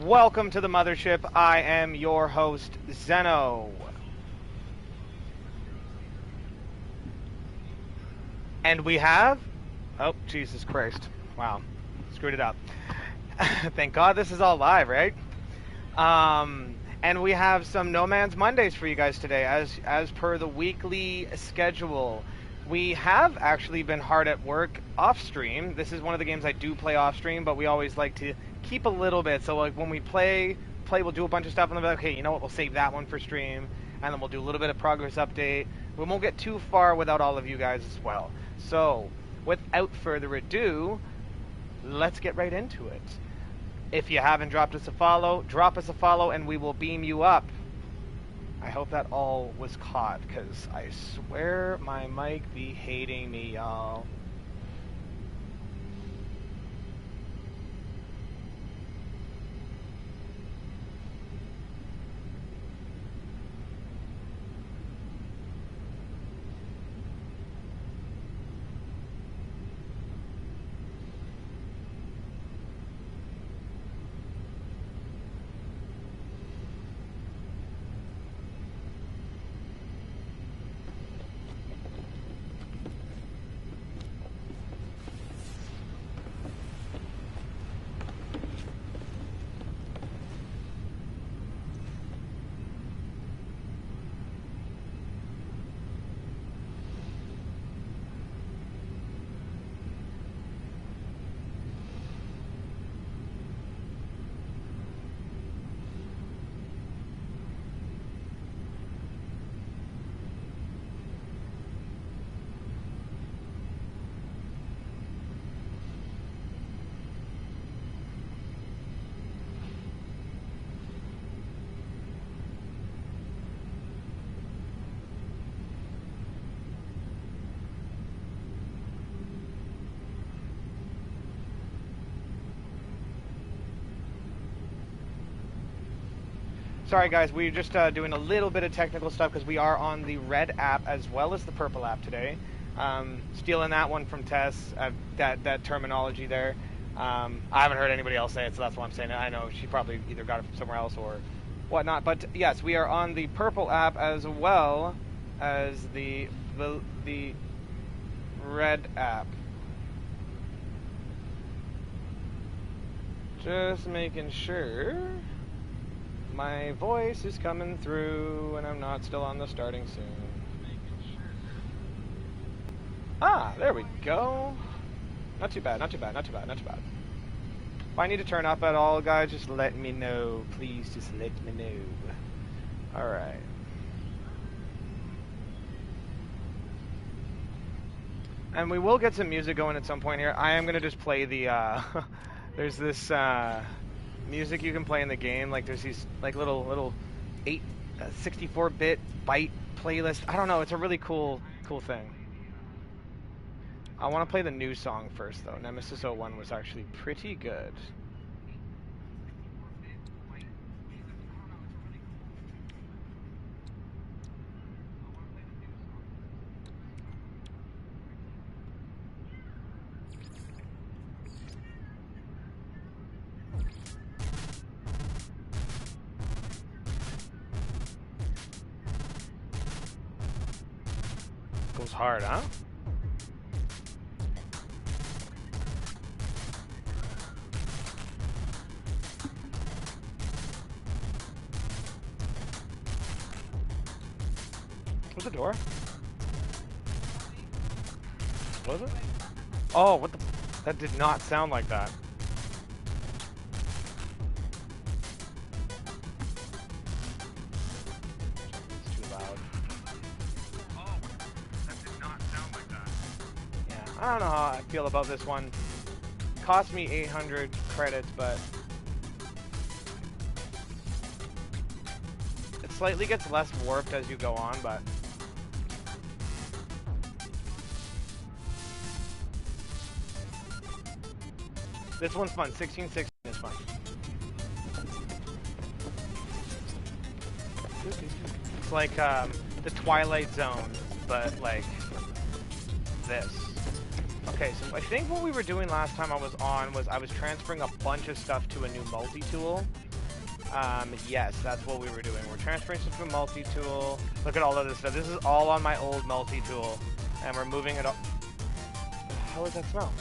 Welcome to the mothership. I am your host, Zeno. And we have... Oh, Jesus Christ. Wow. Screwed it up. Thank God this is all live, right? And we have some No Man's Mondays for you guys today, as per the weekly schedule. We have actually been hard at work off stream. This is one of the games I do play off stream, but we always like to keep a little bit. So like when we play, we'll do a bunch of stuff, and then we'll be like, okay, you know what? We'll save that one for stream, and then we'll do a little bit of progress update. We won't get too far without all of you guys as well. So without further ado, let's get right into it. If you haven't dropped us a follow, drop us a follow, and we will beam you up. I hope that all was caught, because I swear my mic be hating me, y'all. Sorry guys, we're just doing a little bit of technical stuff because we are on the red app as well as the purple app today. Stealing that one from Tess, that terminology there. I haven't heard anybody else say it, so that's why I'm saying it. I know she probably either got it from somewhere else or whatnot. But yes, we are on the purple app as well as the red app. Just making sure my voice is coming through and I'm not still on the starting soon. Ah, there we go. Not too bad, not too bad, not too bad, not too bad. If I need to turn up at all, guys, just let me know. Please just let me know. Alright. And we will get some music going at some point here. I am going to just play the, there's this, music you can play in the game. Like there's these like little 64-bit byte playlist. I don't know, it's a really cool thing. I want to play the new song first though. Nemesis 01 was actually pretty good. Goes hard, huh? What's the door? Was it? Oh, what the? That did not sound like that. I don't know how I feel about this one. Cost me 800 credits, but it slightly gets less warped as you go on, but this one's fun. 1616 is fun. It's like the Twilight Zone, but like this. Okay, so I think what we were doing last time I was on was I was transferring a bunch of stuff to a new multi-tool. Yes, that's what we were doing. We're transferring stuff to a multi-tool. Look at all of this stuff. This is all on my old multi-tool. And we're moving it up. What the hell does that smell?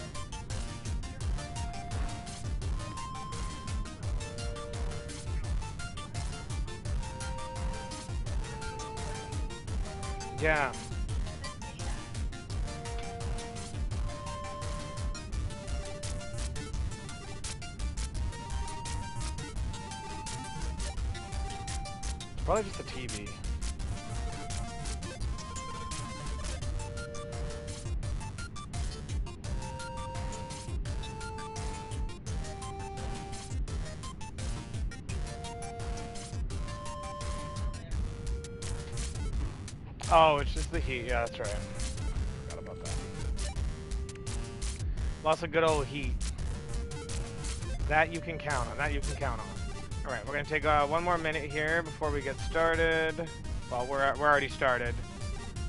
Yeah. Probably just the TV. Oh, it's just the heat. Yeah, that's right. Forgot about that. Lots of good old heat. That you can count on. That you can count on. All right, we're gonna take one more minute here before we get started. Well, we're already started,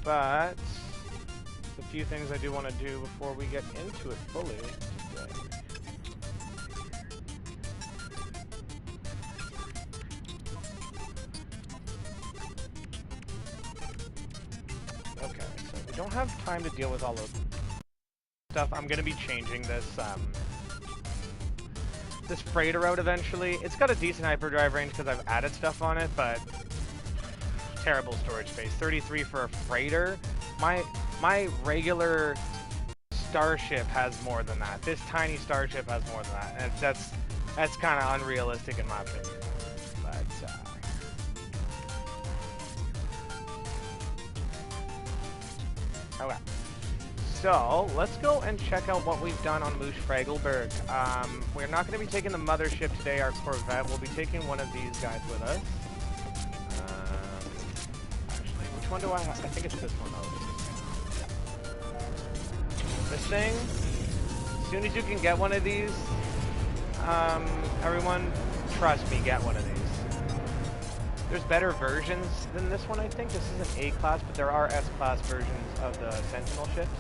but there's a few things I do want to do before we get into it fully today. Okay, so we don't have time to deal with all of stuff. I'm gonna be changing this. This freighter out eventually. It's got a decent hyperdrive range because I've added stuff on it, but terrible storage space. 33 for a freighter. My regular starship has more than that. This tiny starship has more than that, and that's kind of unrealistic in my opinion. But okay. So, let's go and check out what we've done on Moosh, Fraggle, Berg. We're not going to be taking the mothership today, our Corvette. We'll be taking one of these guys with us. Actually, which one do I have? I think it's this one. This thing. As soon as you can get one of these, everyone, trust me, get one of these. There's better versions than this one, I think. This is an A-class, but there are S-class versions of the Sentinel ships.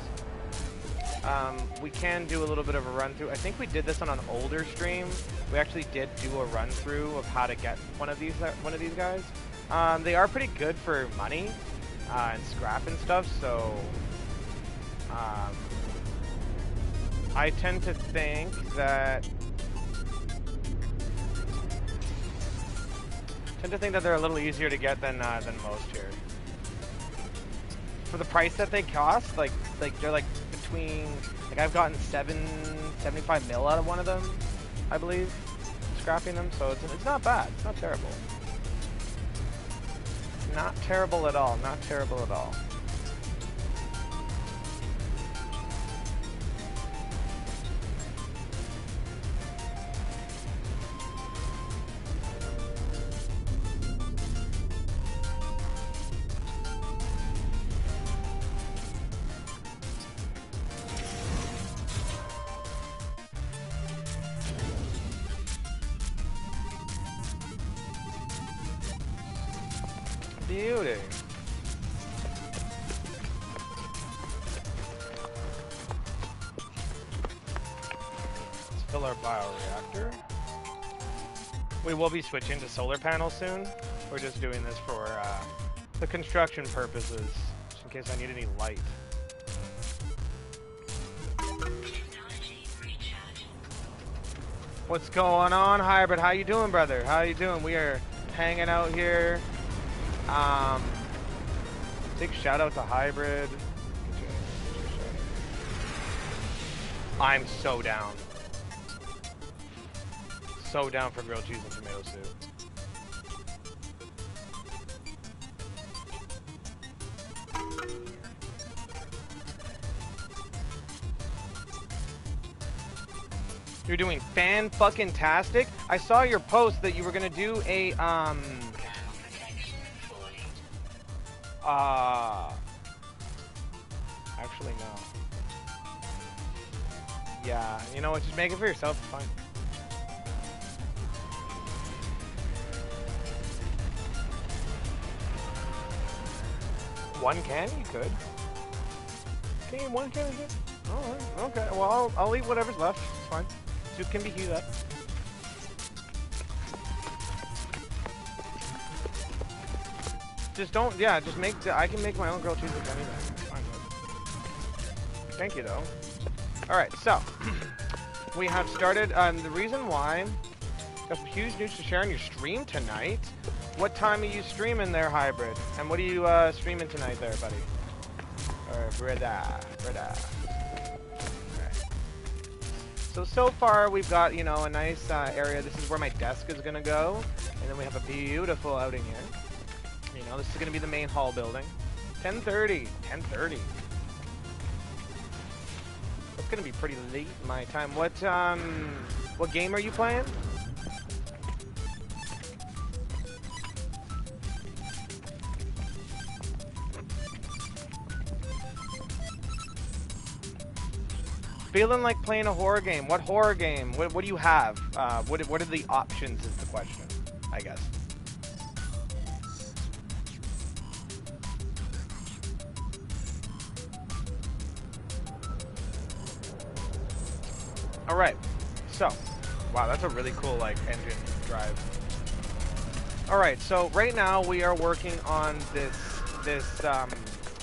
We can do a little bit of a run-through. I think we did this on an older stream. We actually did do a run-through of how to get one of these guys. They are pretty good for money and scrap and stuff, so I tend to think that they're a little easier to get than most here. For the price that they cost, like they're like between, like I've gotten 75 mil out of one of them, I believe, scrapping them. So it's not bad. It's not terrible. Not terrible at all. Not terrible at all. Beauty. Let's fill our bioreactor. We will be switching to solar panels soon. We're just doing this for the construction purposes, just in case I need any light. What's going on, Hybrid? How you doing, brother? How you doing? We are hanging out here. Big shout out to Hybrid. I'm so down. So down for grilled cheese and tomato soup. You're doing fan-fucking-tastic. I saw your post that you were gonna do a actually no. Yeah, you know what? Just make it for yourself. It's fine. One can? You could. Can you eat one can of soup? Alright, okay. Well, I'll eat whatever's left. It's fine. Soup can be heated up. Just don't, yeah, just make, I can make my own grilled cheese with anything. It's fine, bud. Thank you, though. Alright, so, we have started, the reason why, got some huge news to share on your stream tonight. What time are you streaming there, Hybrid? And what are you, streaming tonight there, buddy? Or, Breda. So far, we've got, you know, a nice, area. This is where my desk is gonna go. And then we have a beautiful outing here. You know, this is going to be the main hall building. 10:30. It's going to be pretty late my time. What game are you playing? Feeling like playing a horror game. What horror game? What do you have? What are the options is the question, I guess. Alright, so, wow, that's a really cool, like, engine drive. Alright, so right now we are working on this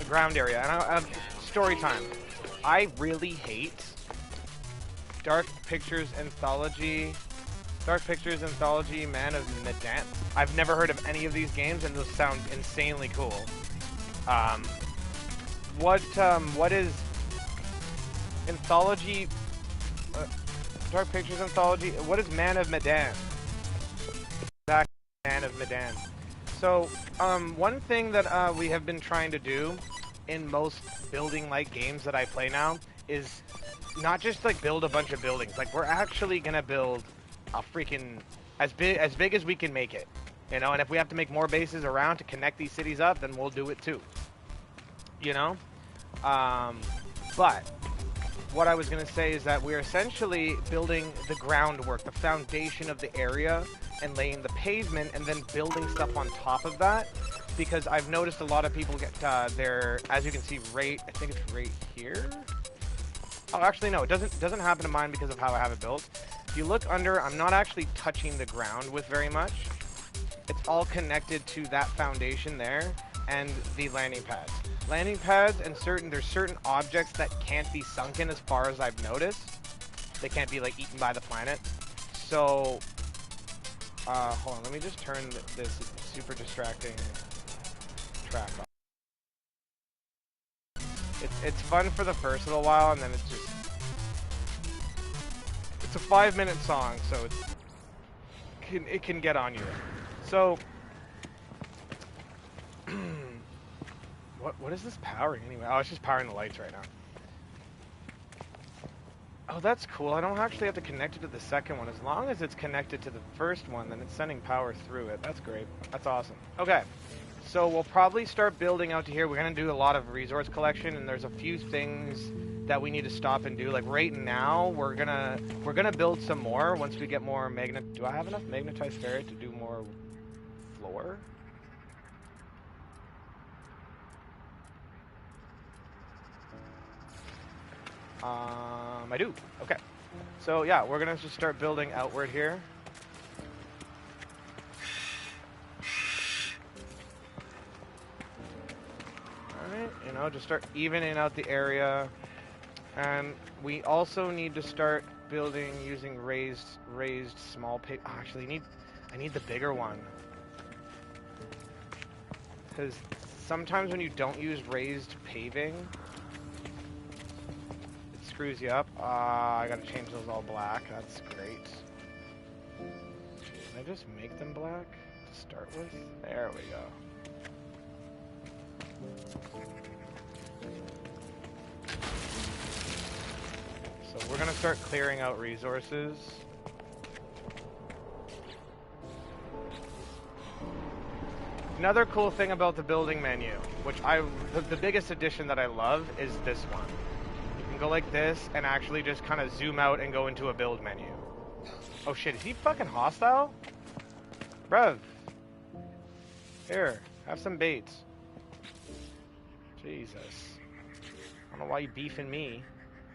ground area, and story time. I really hate Dark Pictures Anthology, Man of Medan. I've never heard of any of these games, and those sound insanely cool. What is Anthology... Dark Pictures Anthology. What is Man of Medan? Exactly, Man of Medan. So, one thing that we have been trying to do in most building-like games that I play now is not just like build a bunch of buildings. Like we're actually gonna build a freaking as big as we can make it. You know, and if we have to make more bases around to connect these cities up, then we'll do it too. You know, but. What I was going to say is that we're essentially building the groundwork, the foundation of the area, and laying the pavement, and then building stuff on top of that. Because I've noticed a lot of people get their, as you can see, I think it's right here. Oh, actually no, it doesn't happen to mine because of how I have it built. If you look under, I'm not actually touching the ground with very much. It's all connected to that foundation there and the landing pads. Landing pads and there's certain objects that can't be sunken as far as I've noticed. They can't be like eaten by the planet. So, hold on, let me just turn this super distracting track off. It's fun for the first little while, and then it's a 5-minute song, so it can get on you. So, What is this powering anyway? Oh, it's just powering the lights right now. Oh, that's cool. I don't actually have to connect it to the second one. As long as it's connected to the first one, then it's sending power through it. That's great. That's awesome. Okay, so we'll probably start building out to here. We're going to do a lot of resource collection, and there's a few things that we need to stop and do. Like right now, we're gonna build some more once we get more Do I have enough magnetized ferrite to do more floor? I do. Okay. So yeah, we're gonna just start building outward here. Alright, you know, just start evening out the area. And we also need to start building using raised small actually I need the bigger one. Because sometimes when you don't use raised paving, screws you up. I gotta change those all black. That's great. Can I just make them black to start with? There we go. So we're gonna start clearing out resources. Another cool thing about the building menu, which the biggest addition that I love is this one. Go like this and actually just kind of zoom out and go into a build menu. Oh shit, is he fucking hostile? Bruv. Here, have some baits. Jesus. I don't know why you beefing me.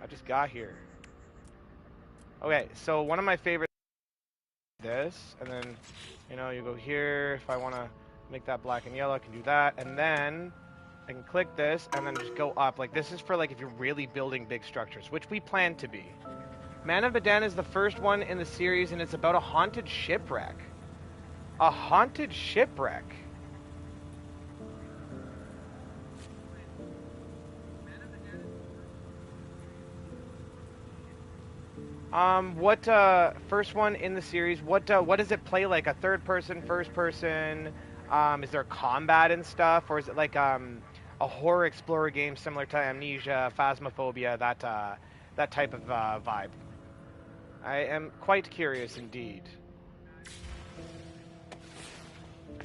I just got here. Okay, so one of my favorite this, and then, you know, you go here if I want to Make that black and yellow. I can do that, and then I can click this and then just go up. Like, this is for like if you're really building big structures, which we plan to be. Man of Medan is the first one in the series, and it's about a haunted shipwreck. A haunted shipwreck. What first one in the series? What does it play like? A third person, first person? Is there combat and stuff, or is it like a horror explorer game similar to Amnesia, Phasmophobia, that type of vibe? I am quite curious indeed.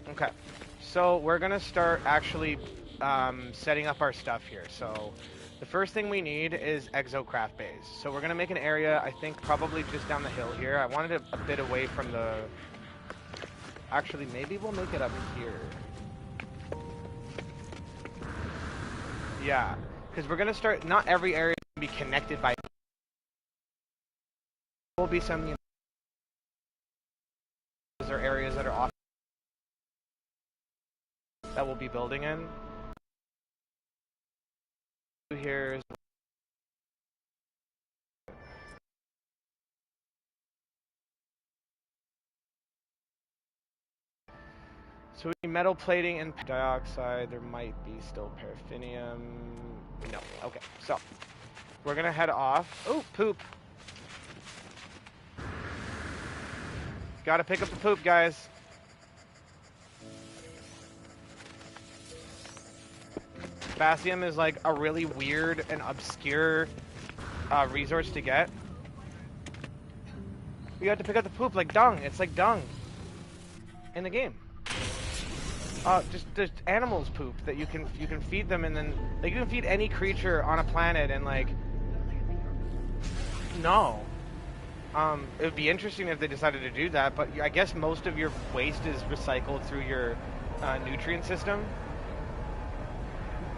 Okay, so we're gonna start actually setting up our stuff here. So the first thing we need is exocraft bays. So we're gonna make an area, I think probably just down the hill here. I wanted it a bit away from the... Actually, maybe we'll make it up here. Yeah, because we're gonna start, not every area can be connected by... There will be some, you know, or areas that are off that we'll be building in. Here's so we need metal plating and dioxide. There might be still paraffinium. No. Okay. So we're gonna head off. Oh, poop! Gotta pick up the poop, guys. Bassium is like a really weird and obscure resource to get. You have to pick up the poop like dung. It's like dung in the game. Just animals poop that you can feed them, and then like you can feed any creature on a planet, and like no. It would be interesting if they decided to do that, but I guess most of your waste is recycled through your nutrient system.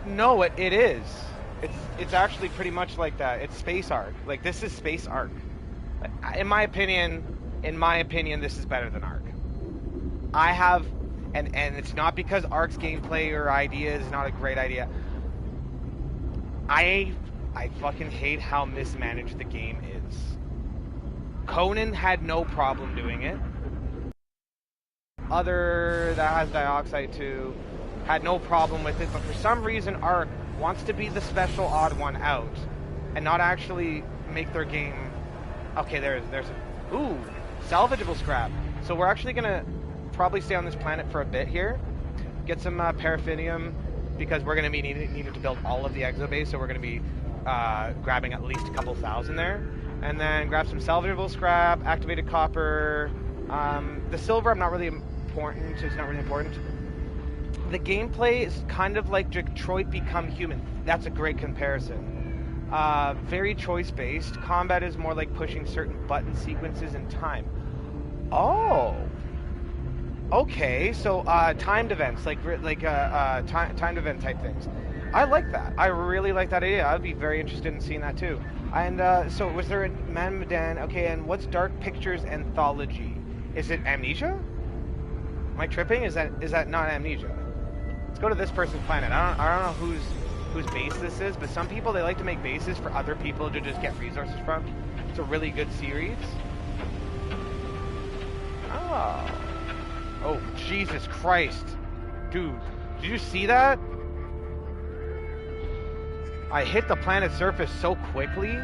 No, it is. It's actually pretty much like that. It's Space Ark. Like, this is Space Ark. In my opinion, this is better than Ark. I have, and it's not because Ark's gameplay or idea is not a great idea. I fucking hate how mismanaged the game is. Conan had no problem doing it. Other that has dioxide too had no problem with it, but for some reason Ark wants to be the special odd one out and not actually make their game. Okay, there's a, ooh, salvageable scrap. So we're actually gonna probably stay on this planet for a bit here, get some paraffinium, because we're gonna be needing to build all of the exobase, so we're gonna be grabbing at least a couple thousand there. And then grab some salvageable scrap, activated copper. The silver, I'm not really important, so it's not really important. The gameplay is kind of like Detroit Become Human. That's a great comparison. Very choice-based. Combat is more like pushing certain button sequences in time. Oh! Okay, so timed events, like timed event type things. I like that. I really like that idea. I'd be very interested in seeing that too. And so was there a Man Medan? Okay, and what's Dark Pictures Anthology? Is it Amnesia? Am I tripping? Is that not Amnesia? Let's go to this person's planet. I don't know whose base this is, but some people, they like to make bases for other people to just get resources from. It's a really good series. Oh. Oh, Jesus Christ. Dude, did you see that? I hit the planet's surface so quickly.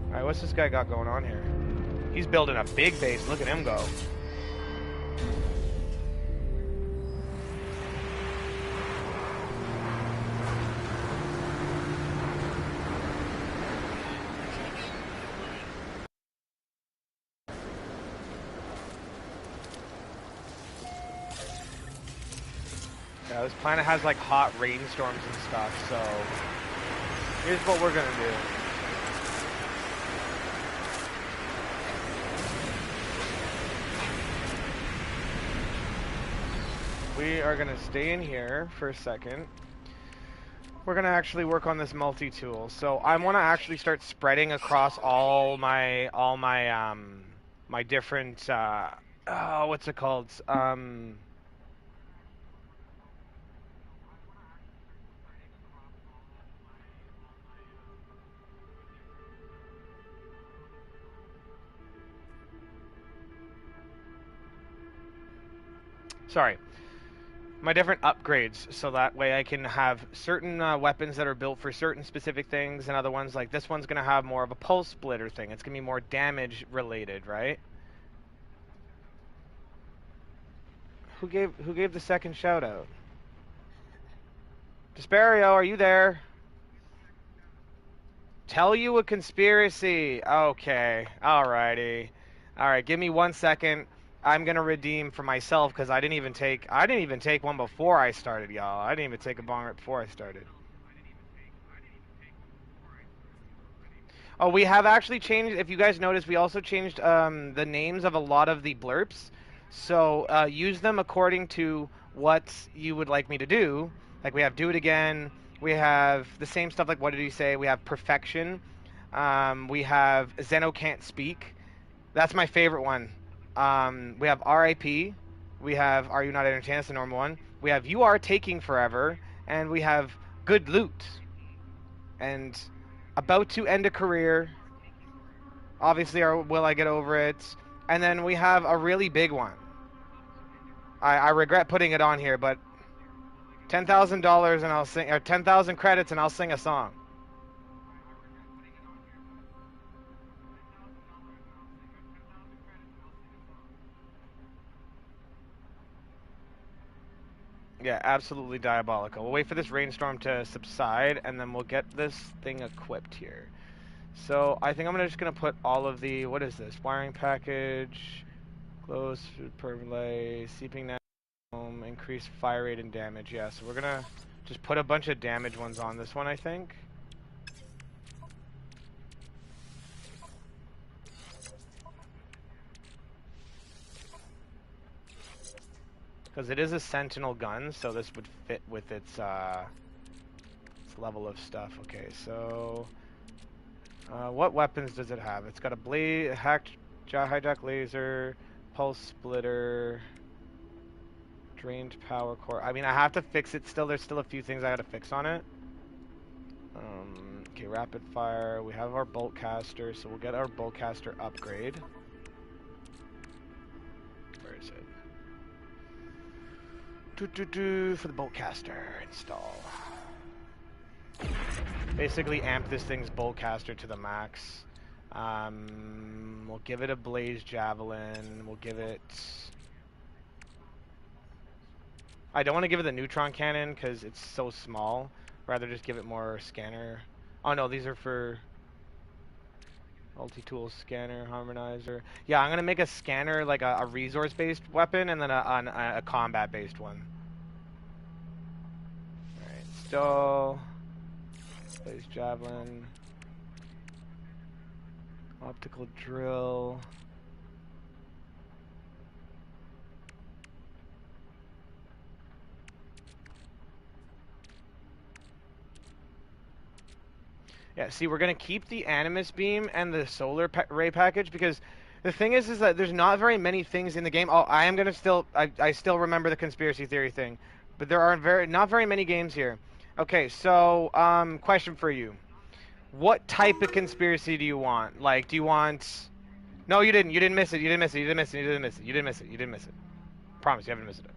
Alright, what's this guy got going on here? He's building a big base. Look at him go. Yeah, this planet has like hot rainstorms and stuff, so here's what we're gonna do. We are gonna stay in here for a second. We're gonna actually work on this multi-tool. So I want to actually start spreading across all my my different Oh, what's it called? Sorry. My different upgrades, so that way I can have certain weapons that are built for certain specific things, and other ones like this one's gonna have more of a pulse splitter thing. It's gonna be more damage related, right? Who gave the second shout out? Desperio, are you there? Tell you a conspiracy. Okay, alrighty. Alright, give me 1 second. I'm gonna redeem for myself because I didn't even take one before I started, y'all. I didn't even take a bong right before I started. Oh, we have actually changed. If you guys noticed, we also changed the names of a lot of the blurps. So use them according to what you would like me to do. Like we have do it again. We have the same stuff like what did he say? We have perfection. We have Zeno can't speak. That's my favorite one. We have RIP. We have Are You Not Entertained? That's the normal one. We have You Are Taking Forever. And we have Good Loot. And About to End a Career. Obviously, or Will I Get Over It? And then we have a really big one. I regret putting it on here, but $10,000 and I'll sing, or 10,000 credits and I'll sing a song. Yeah, absolutely diabolical. We'll wait for this rainstorm to subside, and then we'll get this thing equipped here. So I think I'm just gonna put all of the what is this? Wiring package, close food per relay, seeping net, increase fire rate and damage. Yeah, so we're gonna just put a bunch of damage ones on this one, I think. Because it is a sentinel gun, so this would fit with its level of stuff. Okay, so what weapons does it have? It's got a blade, hijack laser, pulse splitter, drained power core. I mean, I have to fix it still. There's still a few things I gotta fix on it. Okay, rapid fire. We have our bolt caster, so we'll get our bolt caster upgrade. Where is it? For the bolt caster install. Basically amp this thing's bolt caster to the max. We'll give it a blaze javelin. We'll give it. I don't want to give it the neutron cannon because it's so small. Rather just give it more scanner. Oh no, these are for multi-tool scanner harmonizer. Yeah, I'm gonna make a scanner like a resource-based weapon and then a combat-based one. All right, install. Blaze javelin. Optical drill. Yeah, see, we're gonna keep the animus beam and the solar ray package because the thing is that there's not very many things in the game. Oh, I am gonna still, I still remember the conspiracy theory thing, but there are not very many games here. Okay, so question for you: what type of conspiracy do you want? Like, do you want? No, you didn't. You didn't miss it. You didn't miss it. You didn't miss it. You didn't miss it. You didn't miss it. You didn't miss it. Promise, you haven't missed it.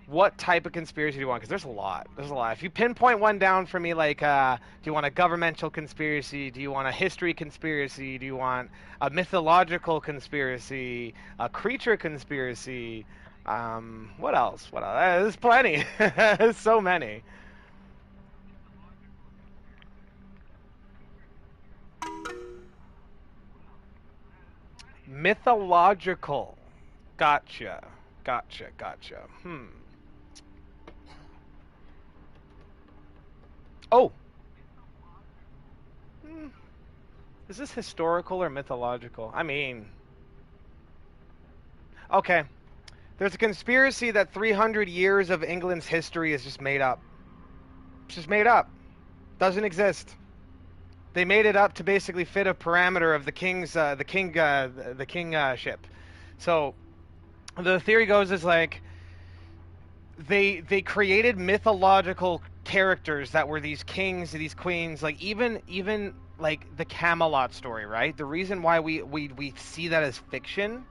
What type of conspiracy do you want? Because there's a lot. There's a lot. If you pinpoint one down for me, like, do you want a governmental conspiracy? Do you want a history conspiracy? Do you want a mythological conspiracy? A creature conspiracy? What else? What else? There's plenty. There's so many. Mythological. Gotcha. Gotcha. Gotcha. Oh. Hmm. Is this historical or mythological? I mean, okay. There's a conspiracy that 300 years of England's history is just made up. It's just made up. Doesn't exist. They made it up to basically fit a parameter of the king's the king ship. So the theory goes is like they created mythological characters that were these kings, these queens, like even like the Camelot story, right? The reason why we see that as fiction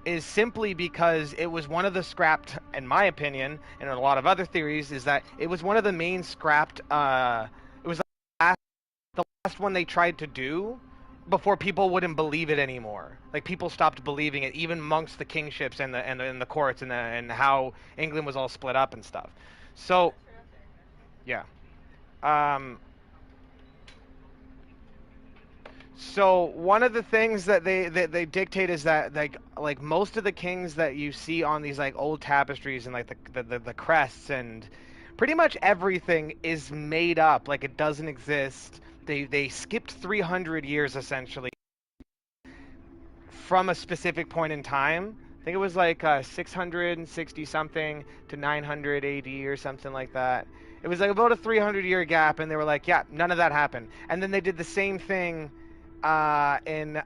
is simply because it was one of the scrapped, in my opinion, and in a lot of other theories, is that it was one of the main scrapped. It was the last one they tried to do before people wouldn't believe it anymore. Like people stopped believing it, even amongst the kingships and the courts and how England was all split up and stuff. So yeah. Um, So one of the things that they dictate is that like most of the kings that you see on these like old tapestries and like the crests and pretty much everything is made up, like it doesn't exist. They skipped 300 years essentially from a specific point in time. I think it was like 660 something to 900 AD or something like that. It was like about a 300-year gap, and they were like, yeah, none of that happened. And then they did the same thing in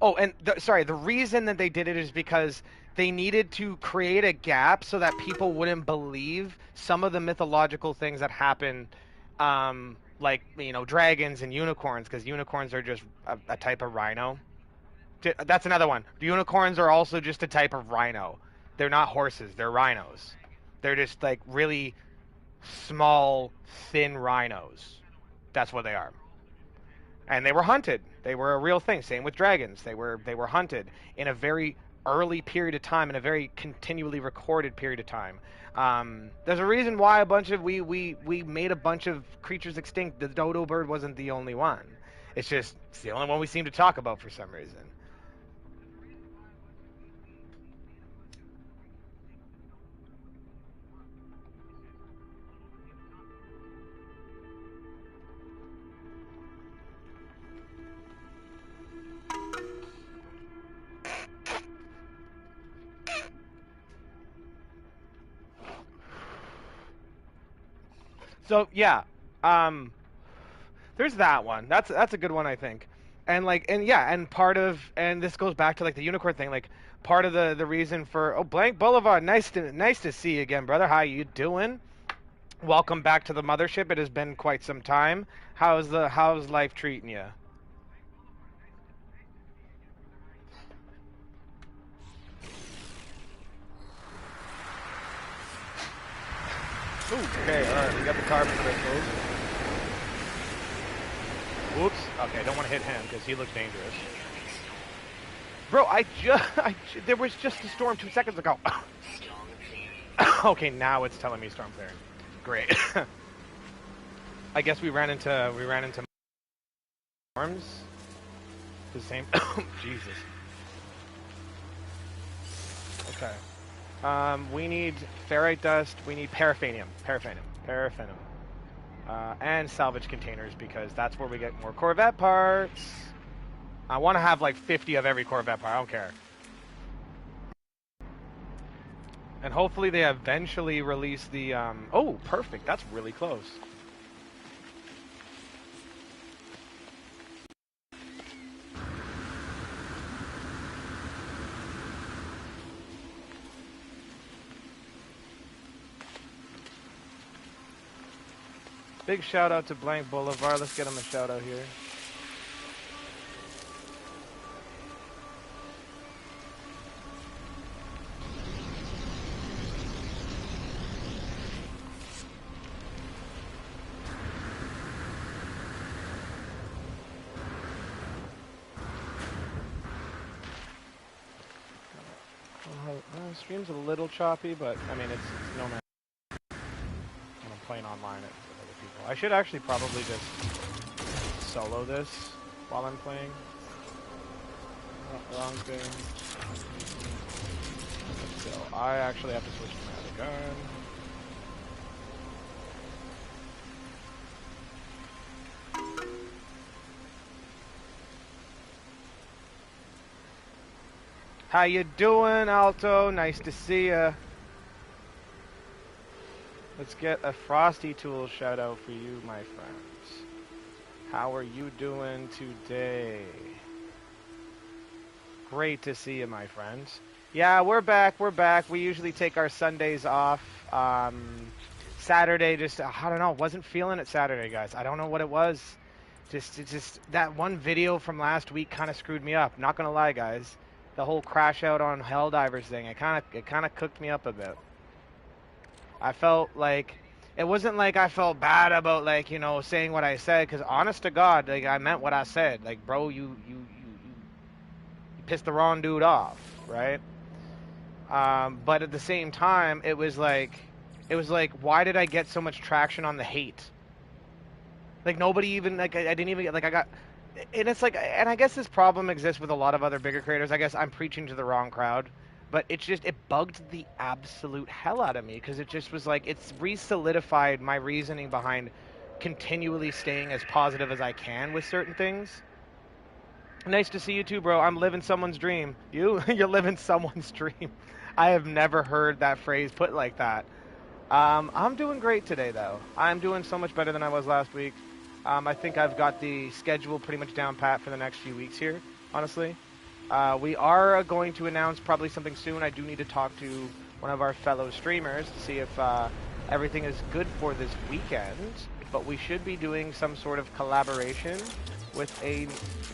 oh, and sorry, the reason that they did it is because they needed to create a gap so that people wouldn't believe some of the mythological things that happen, like dragons and unicorns, because unicorns are just a type of rhino. That's another one. The unicorns are also just a type of rhino. They're not horses. They're rhinos. They're just like really small, thin rhinos. That's what they are. And they were hunted. They were a real thing. Same with dragons. They were hunted in a very early period of time, in a very continually recorded period of time. There's a reason why a bunch of we made a bunch of creatures extinct. The dodo bird wasn't the only one. It's the only one we seem to talk about for some reason. So yeah, um, there's that one. That's a good one, I think. And yeah, and part of and this goes back to like the unicorn thing. Like part of the reason for Blank Boulevard. Nice to see you again, brother. How you doing? Welcome back to the mothership. It has been quite some time. How's life treating you? Ooh, okay, all right. We got the carbon crystals. Whoops. Okay, don't want to hit him because he looks dangerous. Bro, there was just a storm 2 seconds ago. Okay, now it's telling me storm clearing. Great. I guess we ran into storms. The same. Jesus. Okay. We need ferrite dust. We need paraffinium, and salvage containers because that's where we get more Corvette parts. I want to have like 50 of every Corvette part. I don't care. And hopefully they eventually release the. Oh, perfect. That's really close. Big shout out to Blank Boulevard. Let's get him a shout out here. Stream's a little choppy, but I mean it's no matter. When I'm playing online with other people. I should actually probably just solo this while I'm playing. Oh, wrong thing. So I actually have to switch to my other gun. How you doing, Alto? Nice to see ya. Let's get a Frosty Tools shout out for you, my friends. How are you doing today? Great to see you, my friends. Yeah, we're back. We're back. We usually take our Sundays off. Saturday, just I don't know. Wasn't feeling it Saturday, guys. I don't know what it was. Just that one video from last week kind of screwed me up. Not gonna lie, guys. The whole crash out on Helldivers thing. It kind of cooked me up a bit. I felt like it wasn't like I felt bad about like saying what I said, because honest to God, like I meant what I said. Like, bro, you pissed the wrong dude off, right? But at the same time, it was like, why did I get so much traction on the hate? Like nobody even like I didn't even get like I got, and it's like, and I guess this problem exists with a lot of other bigger creators. I guess I'm preaching to the wrong crowd, but it bugged the absolute hell out of me because it just was like it's re-solidified my reasoning behind continually staying as positive as I can with certain things. Nice to see you too, bro. I'm living someone's dream. You're living someone's dream. I have never heard that phrase put like that. I'm doing great today, though. I'm doing so much better than I was last week. I think I've got the schedule pretty much down pat for the next few weeks here, honestly. We are going to announce probably something soon. I do need to talk to one of our fellow streamers to see if everything is good for this weekend. But we should be doing some sort of collaboration with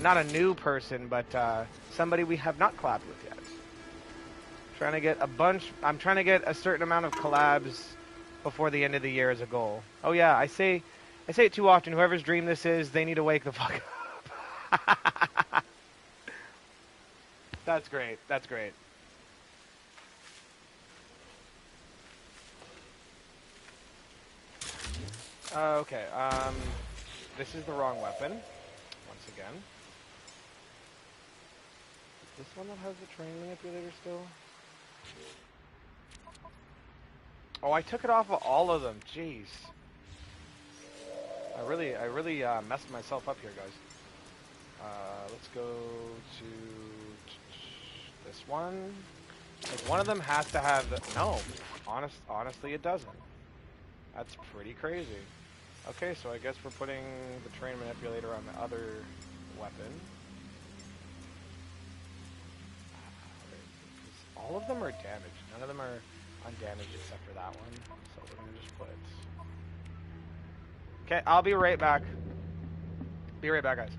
not a new person, but somebody we have not collabed with yet. I'm trying to get a certain amount of collabs before the end of the year as a goal. Oh yeah, I say it too often. Whoever's dream this is, they need to wake the fuck up. That's great. That's great. Okay. This is the wrong weapon. Once again. Is this one that has the train manipulator still? Oh, I took it off of all of them. Jeez. I really messed myself up here, guys. Let's go to this one. Like one of them has to have the... No, honestly, it doesn't. That's pretty crazy. Okay, so I guess we're putting the train manipulator on the other weapon. All of them are damaged. None of them are undamaged except for that one. So we're gonna just put... Okay, I'll be right back. Be right back, guys.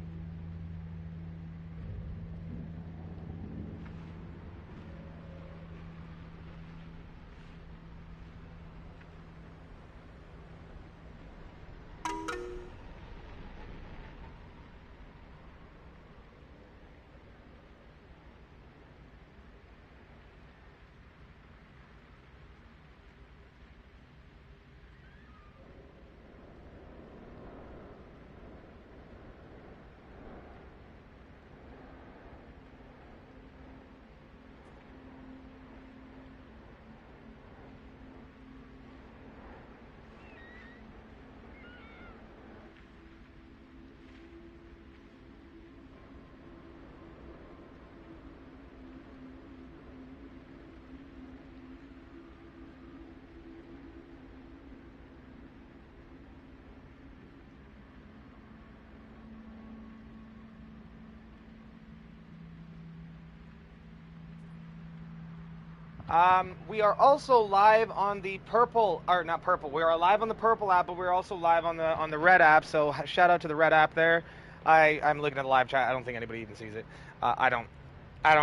We are also live on the purple, or not purple. We are live on the purple app, but we're also live on the red app. So shout out to the red app there. I'm looking at the live chat. I don't think anybody even sees it. I don't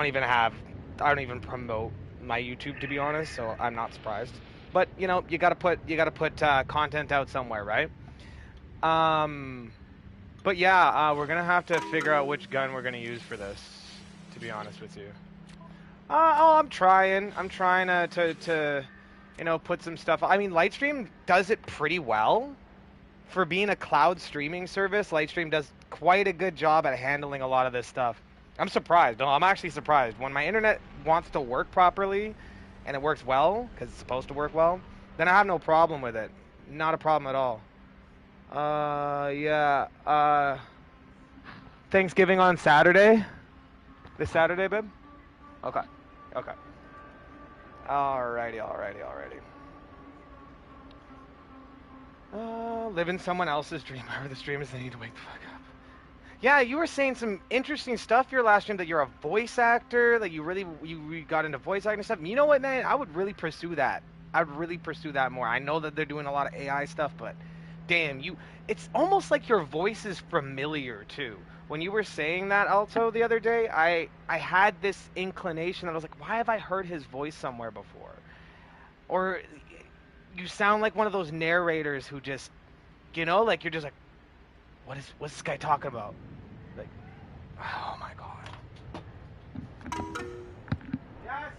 even promote my YouTube, to be honest. So I'm not surprised. But you know, you gotta put content out somewhere, right? But yeah, we're gonna have to figure out which gun we're gonna use for this. To be honest with you. I'm trying. I'm trying to put some stuff. I mean, Lightstream does it pretty well. For being a cloud streaming service, Lightstream does quite a good job at handling a lot of this stuff. I'm surprised. No, I'm actually surprised. When my internet wants to work properly, and it works well, because it's supposed to work well, then I have no problem with it. Not a problem at all. Yeah. Thanksgiving on Saturday? This Saturday, babe? Okay. Okay. Alrighty. Living someone else's dream. However, the streamers, they need to wake the fuck up. Yeah, you were saying some interesting stuff your last stream that you're a voice actor, that you got into voice acting stuff. You know what, man? I would really pursue that. I'd really pursue that more. I know that they're doing a lot of AI stuff, but damn, it's almost like your voice is familiar too. When you were saying that Alto the other day, I had this inclination that I was like, why have I heard his voice somewhere before? Or you sound like one of those narrators who just, like you're just like, what's this guy talking about? Like, oh my god. Yes.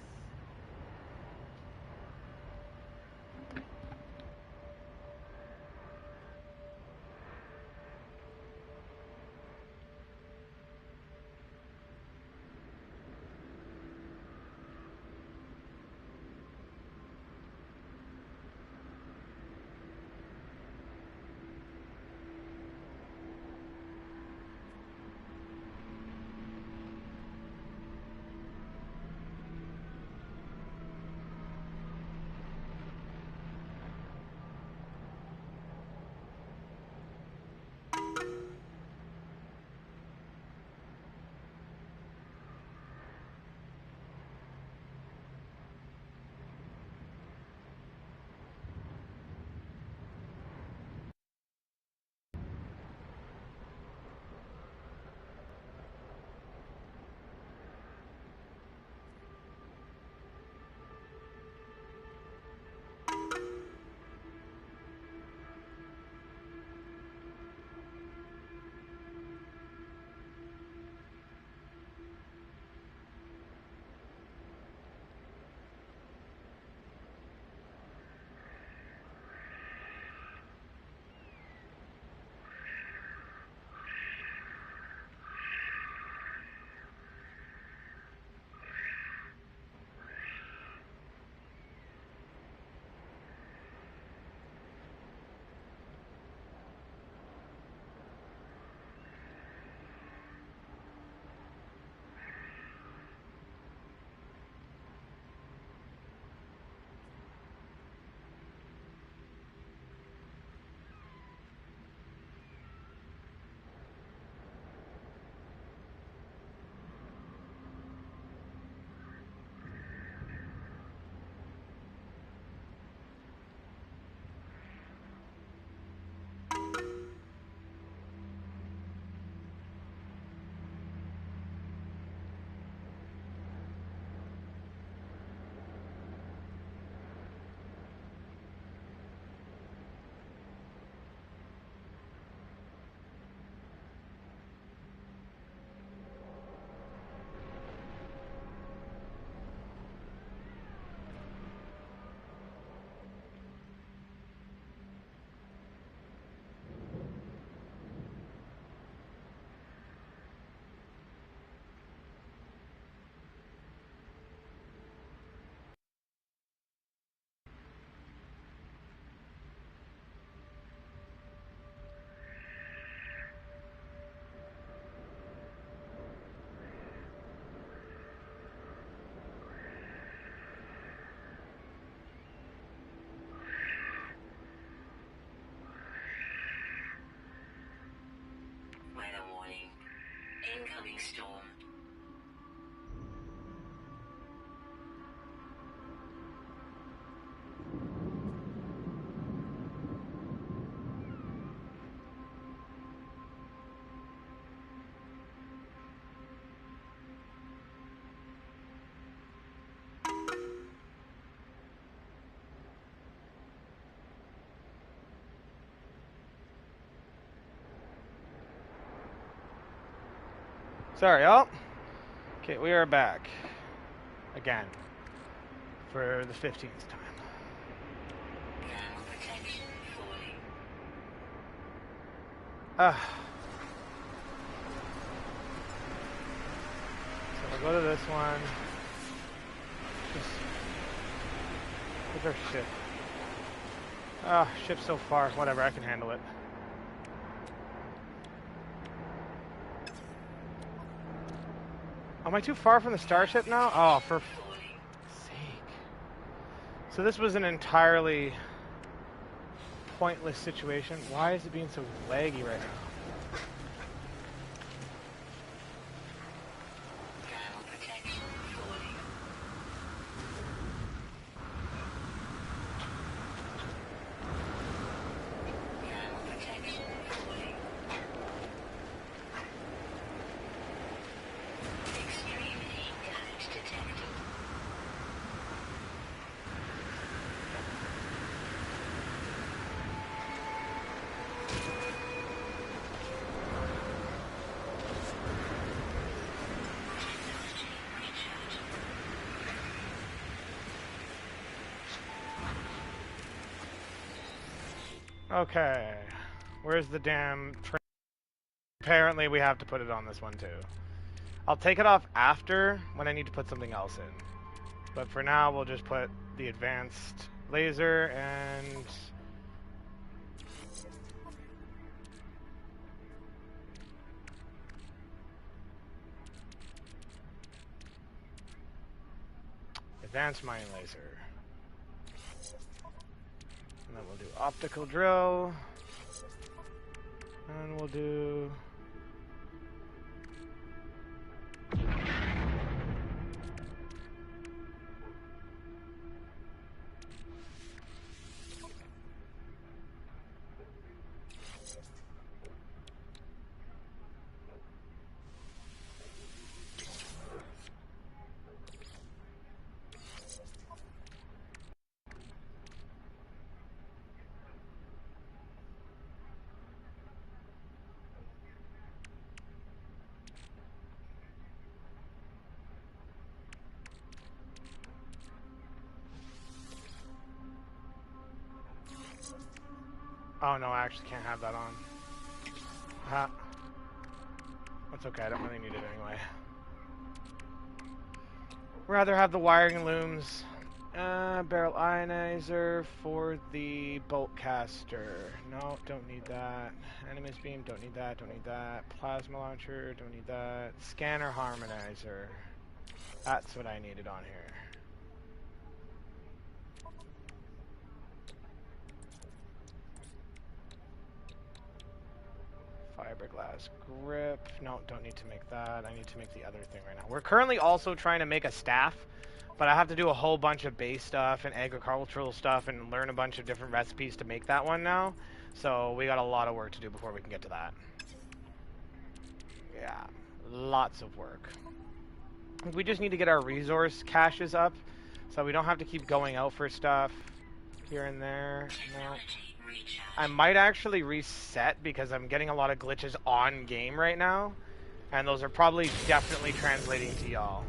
Weather warning. Incoming storm. Sorry, y'all. Okay, we are back again for the 15th time. Thermal protection falling. So we'll go to this one. Just with our ship. Ship's so far. Whatever, I can handle it. Am I too far from the starship now? Oh, for sake. So this was an entirely pointless situation. Why is it being so laggy right now? Okay. Where's the damn... Apparently we have to put it on this one too. I'll take it off after when I need to put something else in. But for now, we'll just put the advanced laser and... advanced mining laser. And then we'll do optical drill. And we'll do... Oh no, I actually can't have that on. That's okay, I don't really need it anyway. Rather have the wiring looms. Barrel ionizer for the bolt caster. No, don't need that. Animus beam, don't need that, don't need that. Plasma launcher, don't need that. Scanner harmonizer. That's what I needed on here. Fiberglass grip. No, don't need to make that. I need to make the other thing right now. We're currently also trying to make a staff, but I have to do a whole bunch of base stuff and agricultural stuff and learn a bunch of different recipes to make that one now. So we got a lot of work to do before we can get to that. Yeah, lots of work. We just need to get our resource caches up so we don't have to keep going out for stuff here and there. No. I might actually reset because I'm getting a lot of glitches on game right now, and those are probably definitely translating to y'all.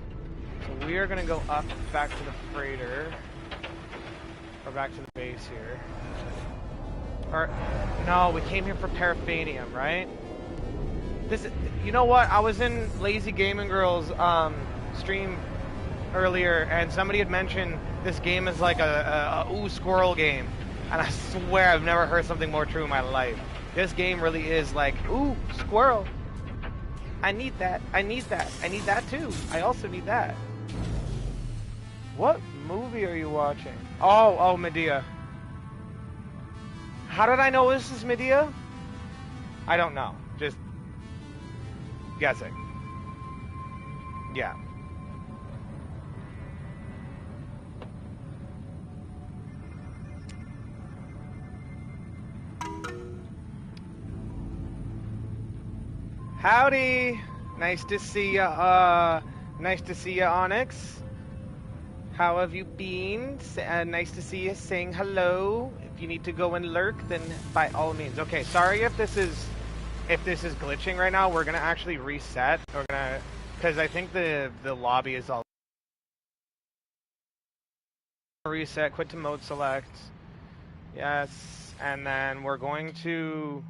So we are going to go up back to the freighter, or back to the base here. Or, no, we came here for paraffinium, right? This, you know what? I was in Lazy Gaming Girl's stream earlier, and somebody had mentioned this game is like a ooh squirrel game. And I swear I've never heard something more true in my life. This game really is like, ooh, squirrel. I need that. I need that. I need that too. I also need that. What movie are you watching? Oh, Medea. How did I know this is Medea? I don't know. Just guessing. Yeah. Howdy! Nice to see ya, nice to see ya, Onyx. How have you been? Nice to see you. Saying hello. If you need to go and lurk, then by all means. Okay, sorry if this is glitching right now. We're gonna actually reset. We're gonna, because I think the lobby is all reset. Quit to mode select. Yes, and then we're going to.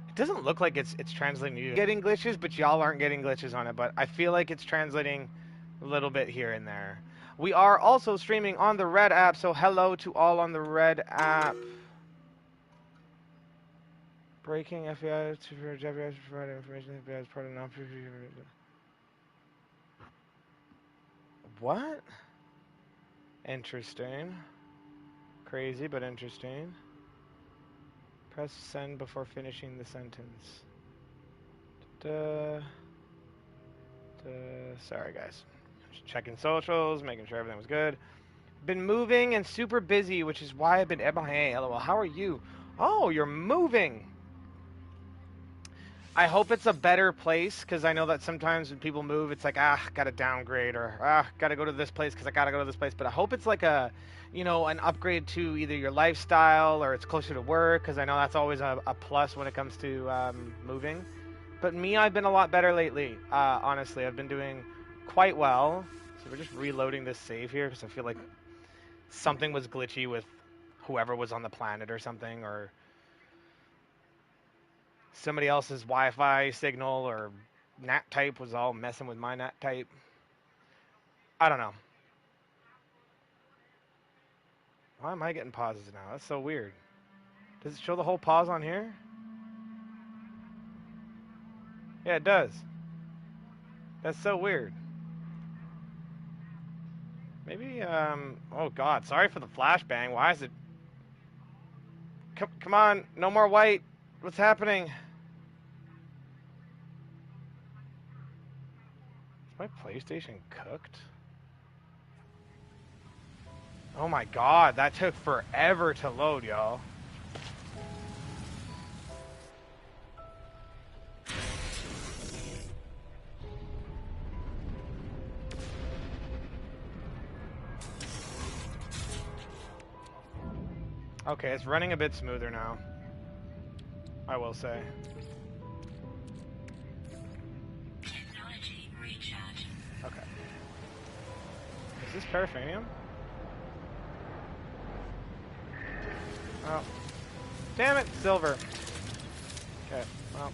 It doesn't look like it's translating to you. Getting glitches, but y'all aren't getting glitches on it. But I feel like it's translating a little bit here and there. We are also streaming on the Red app, so hello to all on the Red app. Breaking FBI to FBI provide information. FBI is part of non. What? Interesting. Crazy, but interesting. Press send before finishing the sentence. Sorry, guys. Just checking socials, making sure everything was good. Been moving and super busy, which is why I've been MIA. LOL. How are you? Oh, you're moving. I hope it's a better place, because I know that sometimes when people move, it's like, gotta downgrade, or gotta go to this place because I gotta go to this place. But I hope it's like a, you know, an upgrade to either your lifestyle or it's closer to work, because I know that's always a plus when it comes to moving. But me, I've been a lot better lately. Honestly, I've been doing quite well. So we're just reloading this save here because I feel like something was glitchy with whoever was on the planet or something, or somebody else's Wi-Fi signal or NAT type was all messing with my NAT type. I don't know. Why am I getting pauses now? That's so weird. Does it show the whole pause on here? Yeah, it does. That's so weird. Maybe, oh god, sorry for the flashbang. Why is it... Come on, no more white. What's happening? Is my PlayStation cooked? Oh my god, that took forever to load, y'all. Okay, it's running a bit smoother now. I will say. Technology recharge. Okay. Is this paraffinium? Oh. Damn it, silver. Okay, well.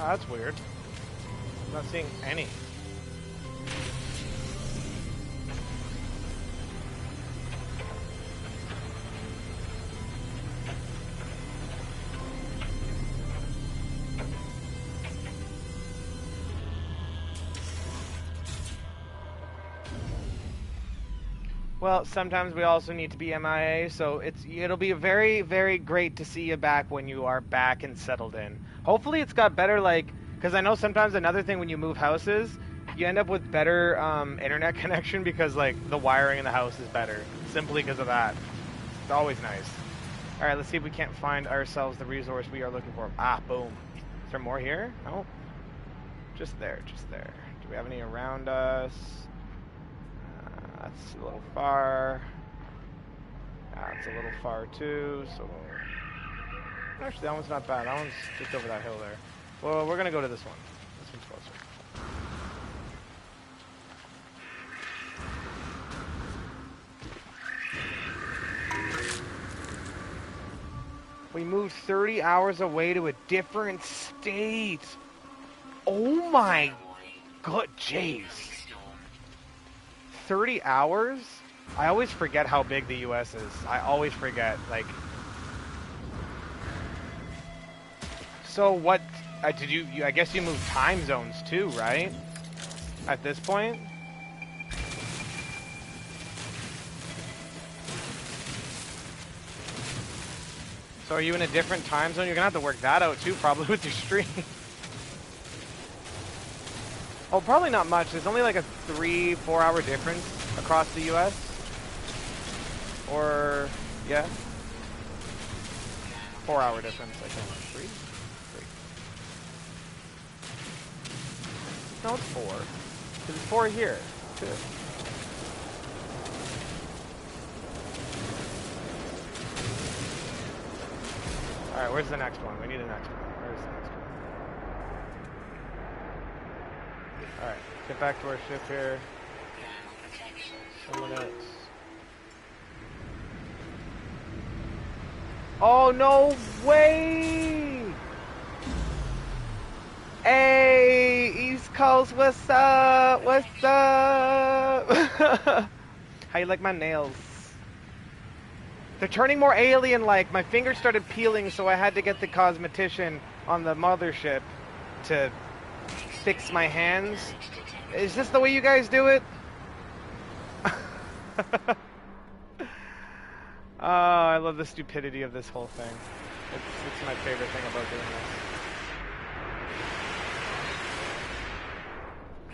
Oh, that's weird. I'm not seeing any. Well, sometimes we also need to be MIA, so it'll be very, very great to see you back when you are back and settled in. Hopefully it's got better, like, because I know sometimes another thing when you move houses, you end up with better internet connection because, like, the wiring in the house is better, simply because of that. It's always nice. Alright, let's see if we can't find ourselves the resource we are looking for. Ah, boom. Is there more here? No. Just there, just there. Do we have any around us? That's a little far. That's a little far too, so... Actually, that one's not bad. That one's just over that hill there. Well, we're gonna go to this one. This one's closer. We moved 30 hours away to a different state. Oh my god, jeez. 30 hours? I always forget how big the US is. I always forget, like... So what, did you, I guess you moved time zones too, right? At this point? So are you in a different time zone? You're gonna have to work that out too, probably with your stream. Oh, probably not much. There's only like a 3-4 hour difference across the US. Or, yeah. 4 hour difference, I think. 3? 3. No, it's 4. Because it's 4 here, too. Alright, where's the next one? We need the next one. Where's the next one? Alright, get back to our ship here. Someone else. Oh, no way! Hey, East Coast, what's up? What's up? How you like my nails? They're turning more alien-like. My fingers started peeling, so I had to get the cosmetician on the mothership to fix my hands. Is this the way you guys do it? Oh, I love the stupidity of this whole thing. It's my favorite thing about doing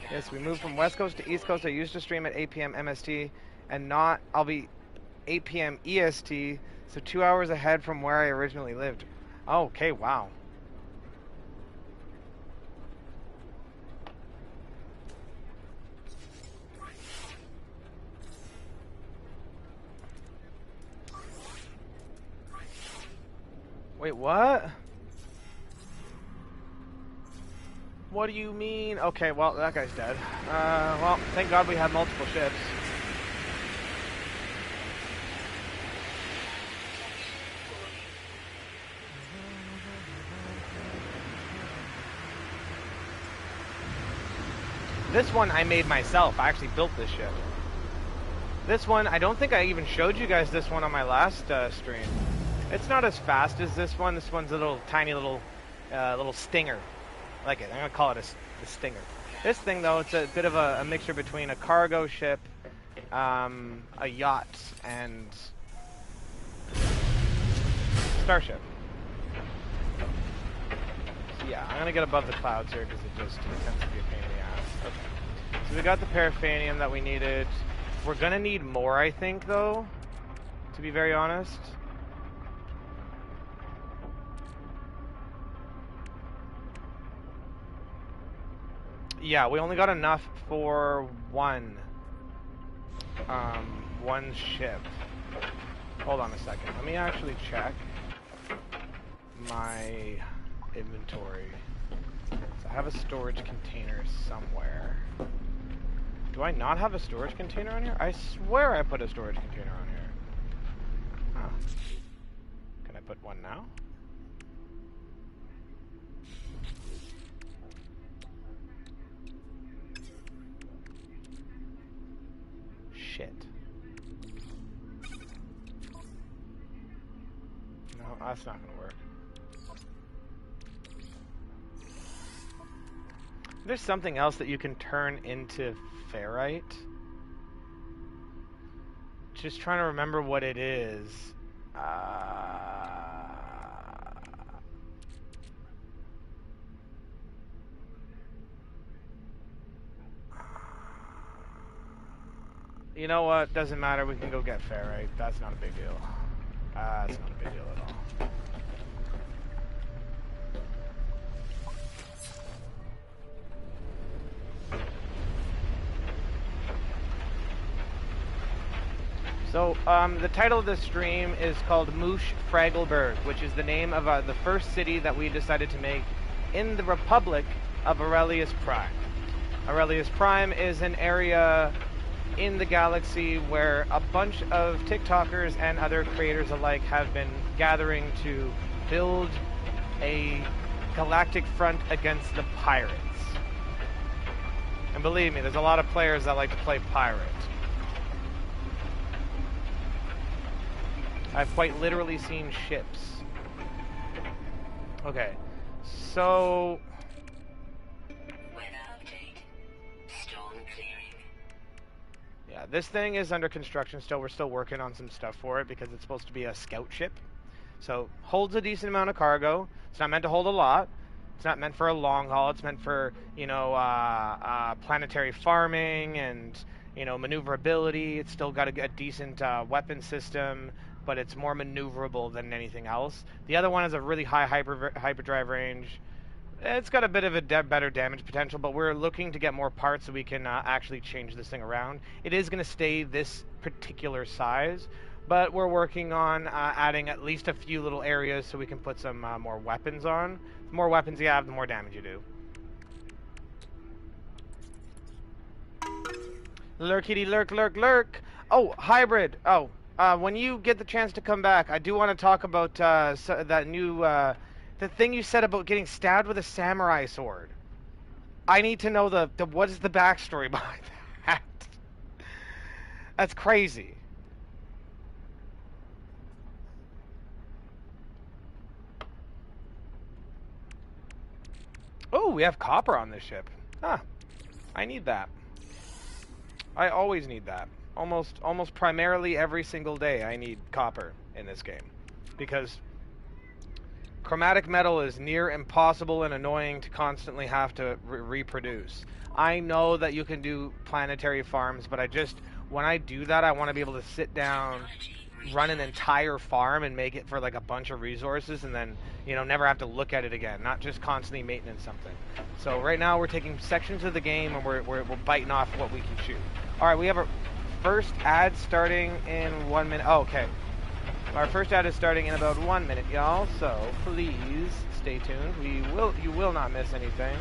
this. Yes, we moved from West Coast to East Coast. I used to stream at 8 p.m. MST, and I'll be 8 p.m. EST, so 2 hours ahead from where I originally lived. Oh, okay, wow. Wait, what? What do you mean? Okay, well, that guy's dead. Well, thank God we have multiple ships. This one I made myself. I actually built this ship. This one, I don't think I even showed you guys this one on my last stream. It's not as fast as this one. This one's a little tiny little stinger. I like it. I'm gonna call it the stinger. This thing though, it's a bit of a mixture between a cargo ship, a yacht, and starship. So yeah, I'm gonna get above the clouds here because it tends to be a pain in the ass. Okay. So we got the paraffinium that we needed. We're gonna need more, I think, though, to be very honest. Yeah, we only got enough for one ship. Hold on a second. Let me actually check my inventory. So I have a storage container somewhere. Do I not have a storage container on here? I swear I put a storage container on here. Huh. Can I put one now? Shit. No, that's not gonna work. There's something else that you can turn into ferrite. Just trying to remember what it is. You know what? Doesn't matter. We can go get ferrite. That's not a big deal. That's not a big deal at all. So, the title of the stream is called Moosh, Fraggle, Berg, which is the name of the first city that we decided to make in the Republic of Aurelius Prime. Aurelius Prime is an area in the galaxy where a bunch of TikTokers and other creators alike have been gathering to build a galactic front against the pirates. And believe me, there's a lot of players that like to play pirate. I've quite literally seen ships. Okay, so... Yeah, this thing is under construction still. We're still working on some stuff for it because it's supposed to be a scout ship. So, holds a decent amount of cargo. It's not meant to hold a lot. It's not meant for a long haul. It's meant for, you know, planetary farming and, you know, maneuverability. It's still got a decent weapon system, but it's more maneuverable than anything else. The other one has a really high hyperdrive range. It's got a bit of a better damage potential, but we're looking to get more parts so we can actually change this thing around. It is going to stay this particular size, but we're working on adding at least a few little areas so we can put some more weapons on. The more weapons you have, the more damage you do. Lurkity lurk lurk lurk. Oh, hybrid. Oh, when you get the chance to come back, I do want to talk about that new... the thing you said about getting stabbed with a samurai sword. I need to know what is the backstory behind that. That's crazy. Oh, we have copper on this ship. Huh. I need that. I always need that. Almost primarily every single day I need copper in this game. Because chromatic metal is near impossible and annoying to constantly have to reproduce. I know that you can do planetary farms, but when I do that, I want to be able to sit down, run an entire farm and make it for like a bunch of resources and then, you know, never have to look at it again, not just constantly maintenance something. So right now we're taking sections of the game and we're biting off what we can shoot. All right, we have our first ad starting in 1 minute. Oh, okay. Our first ad is starting in about 1 minute, y'all. So please stay tuned. You will not miss anything.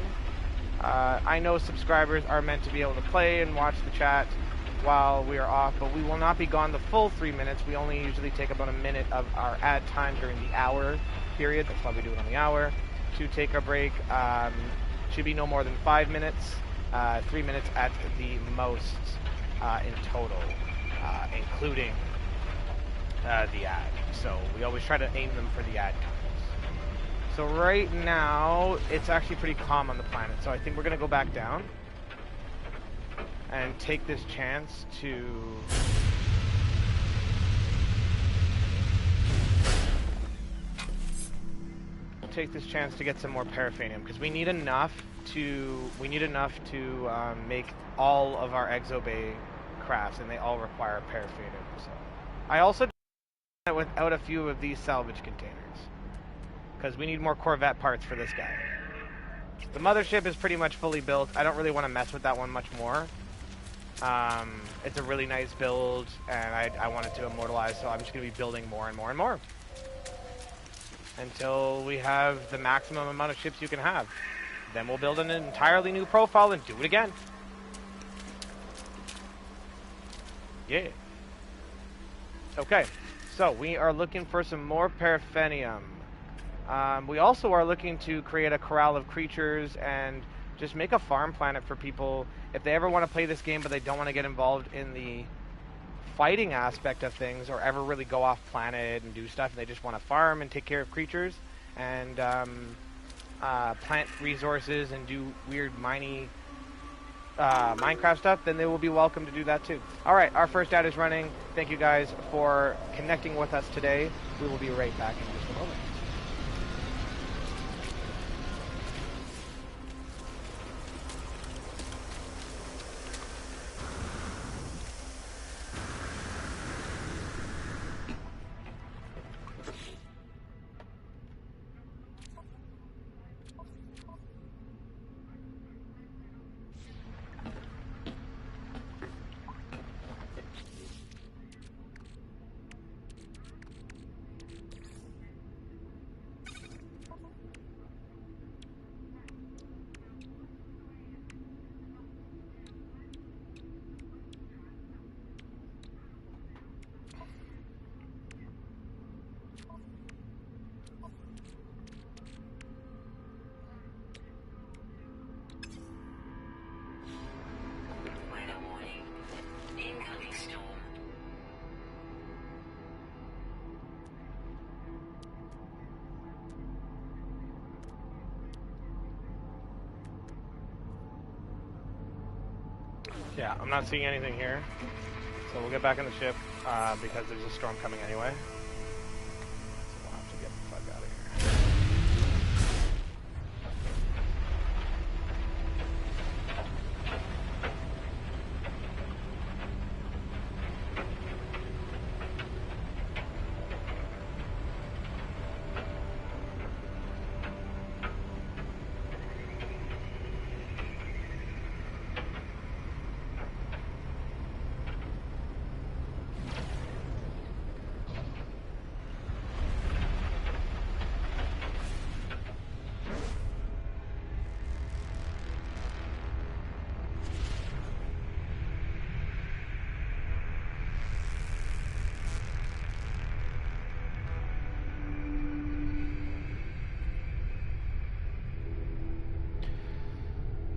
I know subscribers are meant to be able to play and watch the chat while we are off, but we will not be gone the full 3 minutes. We only usually take about a minute of our ad time during the hour period. That's why we do it on the hour. To take a break, should be no more than 5 minutes. 3 minutes at the most in total, including the ad. So we always try to aim them for the ad times. So right now, it's actually pretty calm on the planet. So I think we're going to go back down and take this chance to... get some more paraffinium, because we need enough to make all of our exobay crafts, and they all require paraffinium. So I also did it without a few of these salvage containers, because we need more Corvette parts for this guy. The mothership is pretty much fully built. I don't really want to mess with that one much more. It's a really nice build, and I want it to immortalize, so I'm just going to be building more and more and more until we have the maximum amount of ships you can have. Then we'll build an entirely new profile and do it again. Yeah. Okay, so we are looking for some more paraffinium. We also are looking to create a corral of creatures and just make a farm planet for people if they ever want to play this game but they don't want to get involved in the fighting aspect of things or ever really go off planet and do stuff, and they just want to farm and take care of creatures and plant resources and do weird Minecraft stuff, then they will be welcome to do that too. Alright, our first ad is running. Thank you guys for connecting with us today. We will be right back in just a moment. Yeah, I'm not seeing anything here, so we'll get back in the ship because there's a storm coming anyway. So we'll have to get the fuck out of here.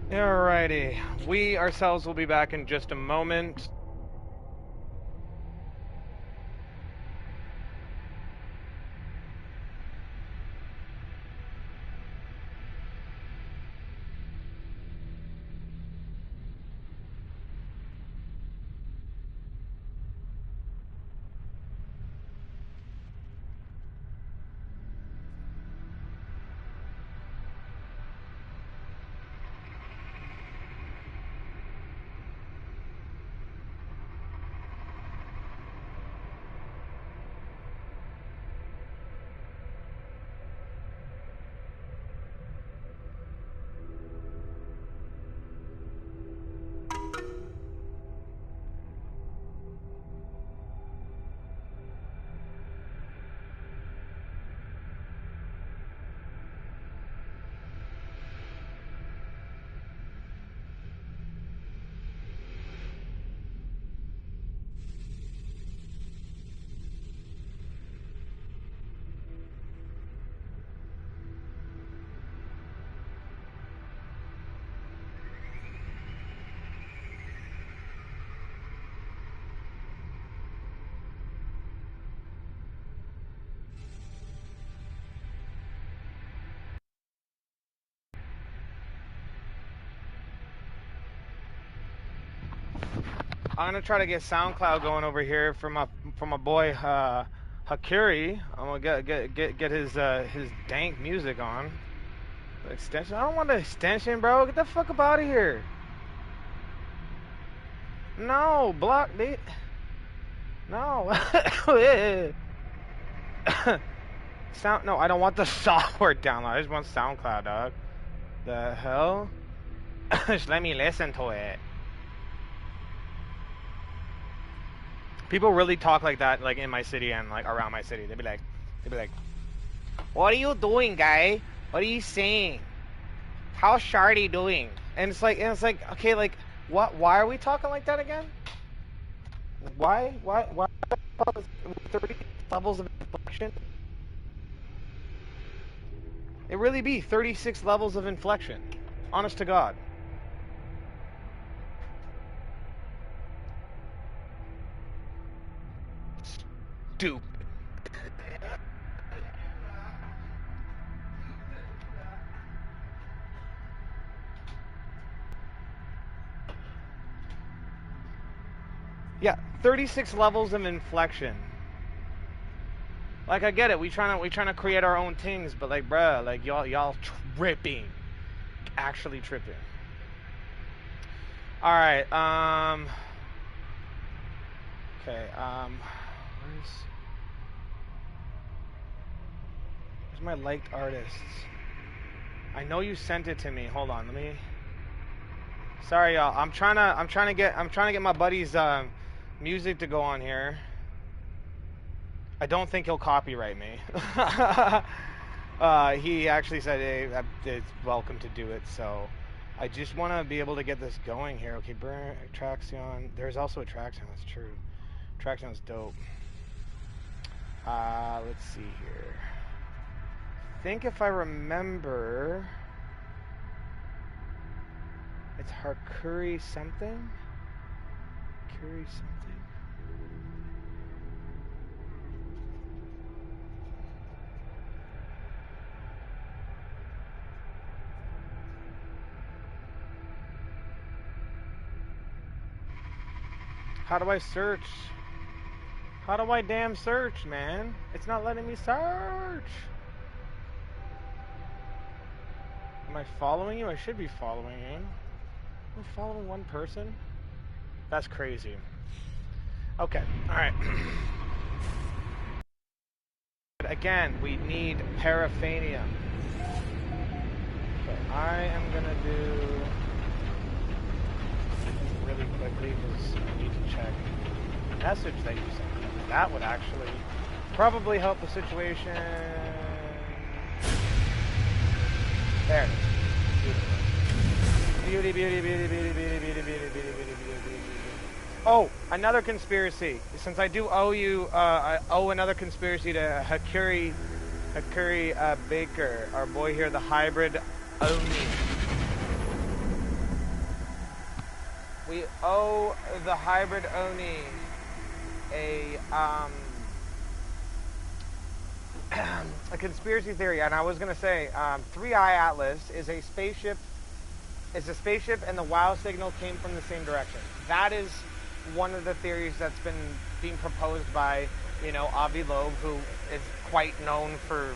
Alrighty, we ourselves will be back in just a moment. I'm gonna try to get SoundCloud going over here for my boy Hakuri. I'm gonna get his dank music on. The extension? I don't want the extension, bro. Get the fuck up out of here. No, block me. No. No, I don't want the software download. I just want SoundCloud, dog. The hell? Just let me listen to it. People really talk like that, like in my city and like around my city. They'd be like, "What are you doing, guy? What are you saying? How's Shardy doing?" And it's like, okay, like, what? Why are we talking like that again? Why? 30 levels of inflection? It really be 36 levels of inflection. Honest to God. Stupid. Yeah, 36 levels of inflection. Like, I get it. We trying to create our own things, but like, bruh, like y'all tripping, actually tripping. All right. Okay. Where's my liked artists? I know you sent it to me. Hold on. Let me. Sorry, y'all. I'm trying to get my buddy's music to go on here. I don't think he'll copyright me. He actually said, "Hey, it's welcome to do it." So, I just want to be able to get this going here. Okay, burn Traxion. There's also a Traxion. That's true. Traxion's dope. Let's see here. I think if I remember, it's Harkuri something. Harkuri something. How do I search? How do I damn search, man? It's not letting me search. Am I following you? I should be following you. Am I following one person? That's crazy. Okay, alright. Again, we need paraphania. Okay, I am gonna do really quickly because I need to check the message that you sent. That would actually probably help the situation. There it is. Beauty, beauty, beauty, beauty, beauty, beauty, beauty, beauty, beauty, beauty, beauty. Oh, another conspiracy. Since I do owe you, I owe another conspiracy to Hakuri Baker, our boy here, the hybrid Oni. We owe the hybrid Oni a conspiracy theory, and I was gonna say, 3i Atlas is a spaceship. It's a spaceship, and the WoW signal came from the same direction. That is one of the theories that's been being proposed by, Avi Loeb, who is quite known for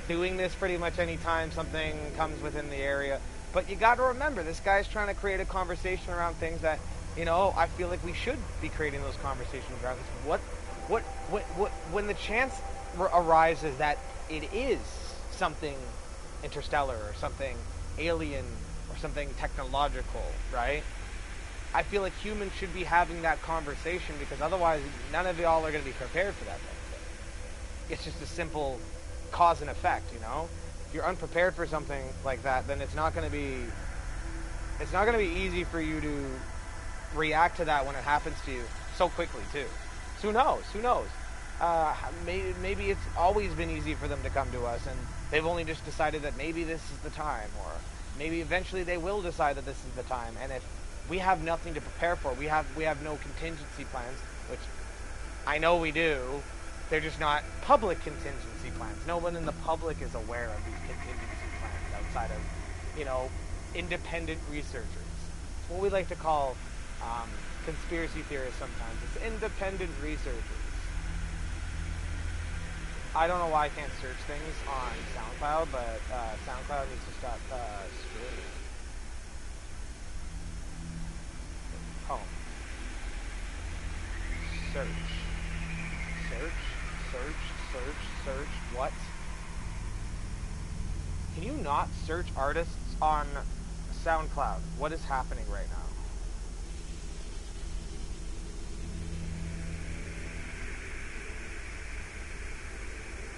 doing this pretty much anytime something comes within the area. But you got to remember, this guy's trying to create a conversation around things that, I feel like we should be creating those conversations around. When the chance arises that it is something interstellar or something alien or something technological, right? I feel like humans should be having that conversation, because otherwise none of y'all are going to be prepared for that thing. It's just a simple cause and effect, If you're unprepared for something like that, then it's not going to be easy for you to react to that when it happens to you so quickly too. So who knows? Maybe it's always been easy for them to come to us, and they've only just decided that maybe this is the time, or maybe eventually they will decide that this is the time. And if we have nothing to prepare for, we have no contingency plans, which I know we do. They're just not public contingency plans. No one in the public is aware of these contingency plans outside of, independent researchers. It's what we like to call Conspiracy theorists sometimes. It's independent researchers. I don't know why I can't search things on SoundCloud, but SoundCloud needs to stop screwing me. Home. Search. Search. Search. Search. Search. What? Can you not search artists on SoundCloud? What is happening right now?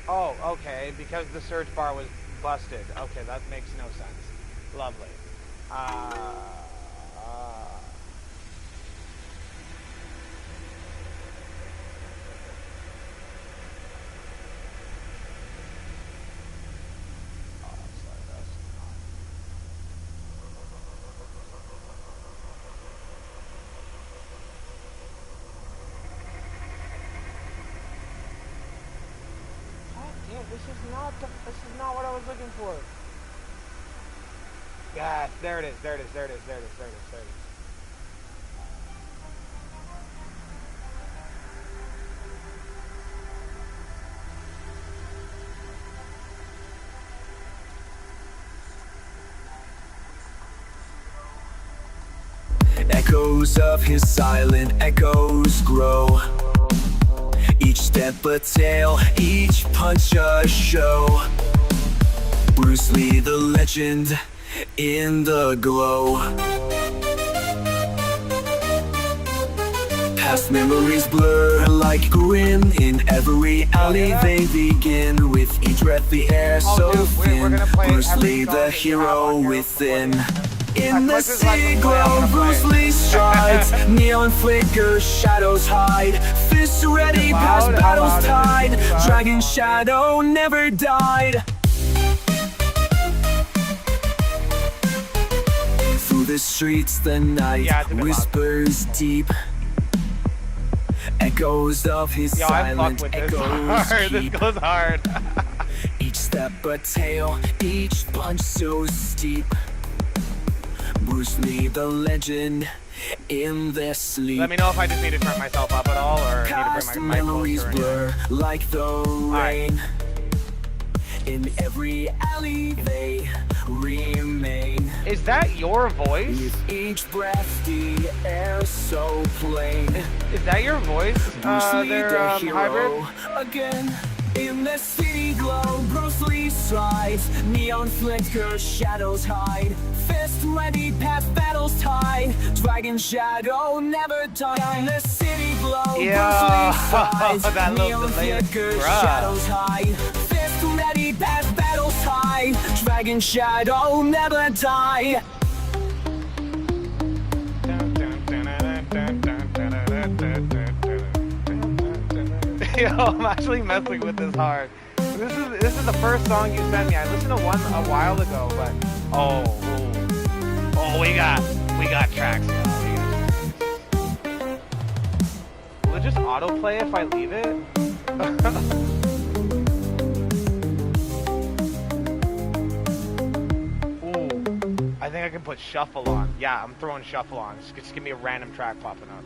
Oh, okay, because the search bar was busted. Okay, that makes no sense. Lovely. Sorry, that's not. God damn, this is not what I was looking for. Yes, there it is, there it is, there it is, there it is, there it is, there it is. Echoes of his silent echoes grow. Each step a tale, each punch a show. Bruce Lee the legend in the glow. Past memories blur like a grin. In every alley they begin. With each breath the air so thin. Bruce Lee the hero within. In the city glow, Bruce Lee strides. Neon flickers, shadows hide. Fists ready, past battles tied. Dragon shadow never died. Through the streets the night whispers deep. Echoes of his silent echoes This keep. goes hard. Each step a tale, each punch so steep. Bruce Lee the legend in their sleep. Let me know if I just need to turn myself up at all, or need to Past bring my mic memories closer. blur like the rain. In every alley they remain. Is that your voice? With each breath the air so plain. Is that your voice? Bruce Lee Their the hybrid? hero again. In the city glow, Bruce Lee strides. Neon flickers, shadows hide. Fist ready, past battles tied. Dragon shadow never die. In the city glow, Bruce Lee strides. That little Neon delay. flickers, Bruh. shadows hide. Fist ready, past battles tied. Dragon shadow never die. Yo, I'm actually messing with this hard. This is the first song you sent me. I listened to one a while ago, but we got tracks. Will it just autoplay if I leave it? Ooh, I think I can put shuffle on. Yeah, I'm throwing shuffle on. Just give me a random track popping up.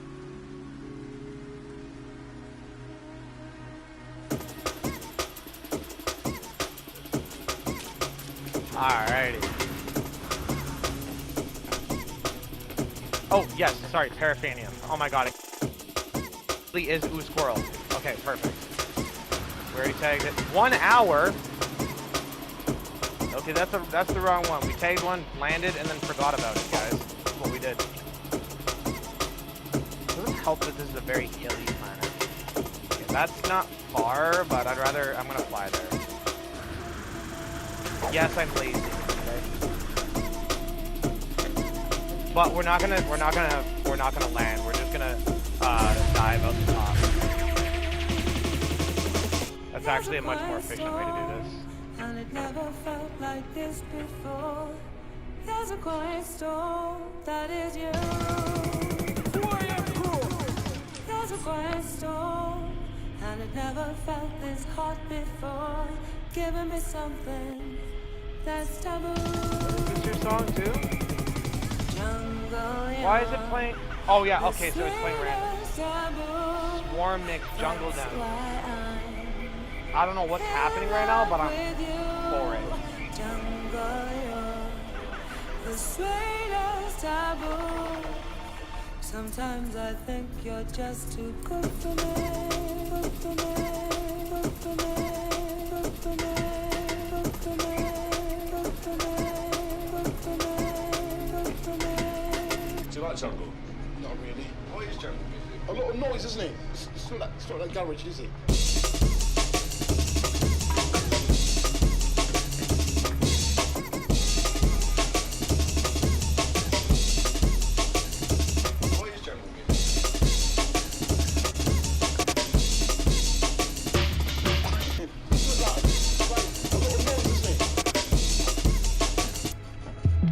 Alrighty. Oh, yes, sorry, Paraphanium. Oh my god, it really is Ooh Squirrel. Okay, perfect. We already tagged it. 1 hour. Okay, that's the wrong one. We tagged one, landed, and then forgot about it, guys. That's what we did. Doesn't help that this is a very hilly planet. Okay, that's not far, but I'm gonna fly there. Yes, I'm lazy. Okay? But we're not gonna land. We're just gonna dive out the top. That's actually a much more efficient way to do this. And it never felt like this before. There's a quiet storm that is you. There's a quiet storm, and it never felt this hot before. Giving me something that's taboo. Is this your song too? Jungle, Why is it playing? Oh yeah, okay, so it's playing random. Swarm Nick Jungle Down. I don't know what's happening right now, but I'm for it. The sweetest taboo. Sometimes I think you're just too good for me. Good for me. Good for me. Good for me. Good for me. Good for me. Good for me. Good for me. Do you like jungle? Not really. What is jungle music? A lot of noise, isn't it? It's not like garage, is it? What is jungle music? It's like a lot of noise, isn't it?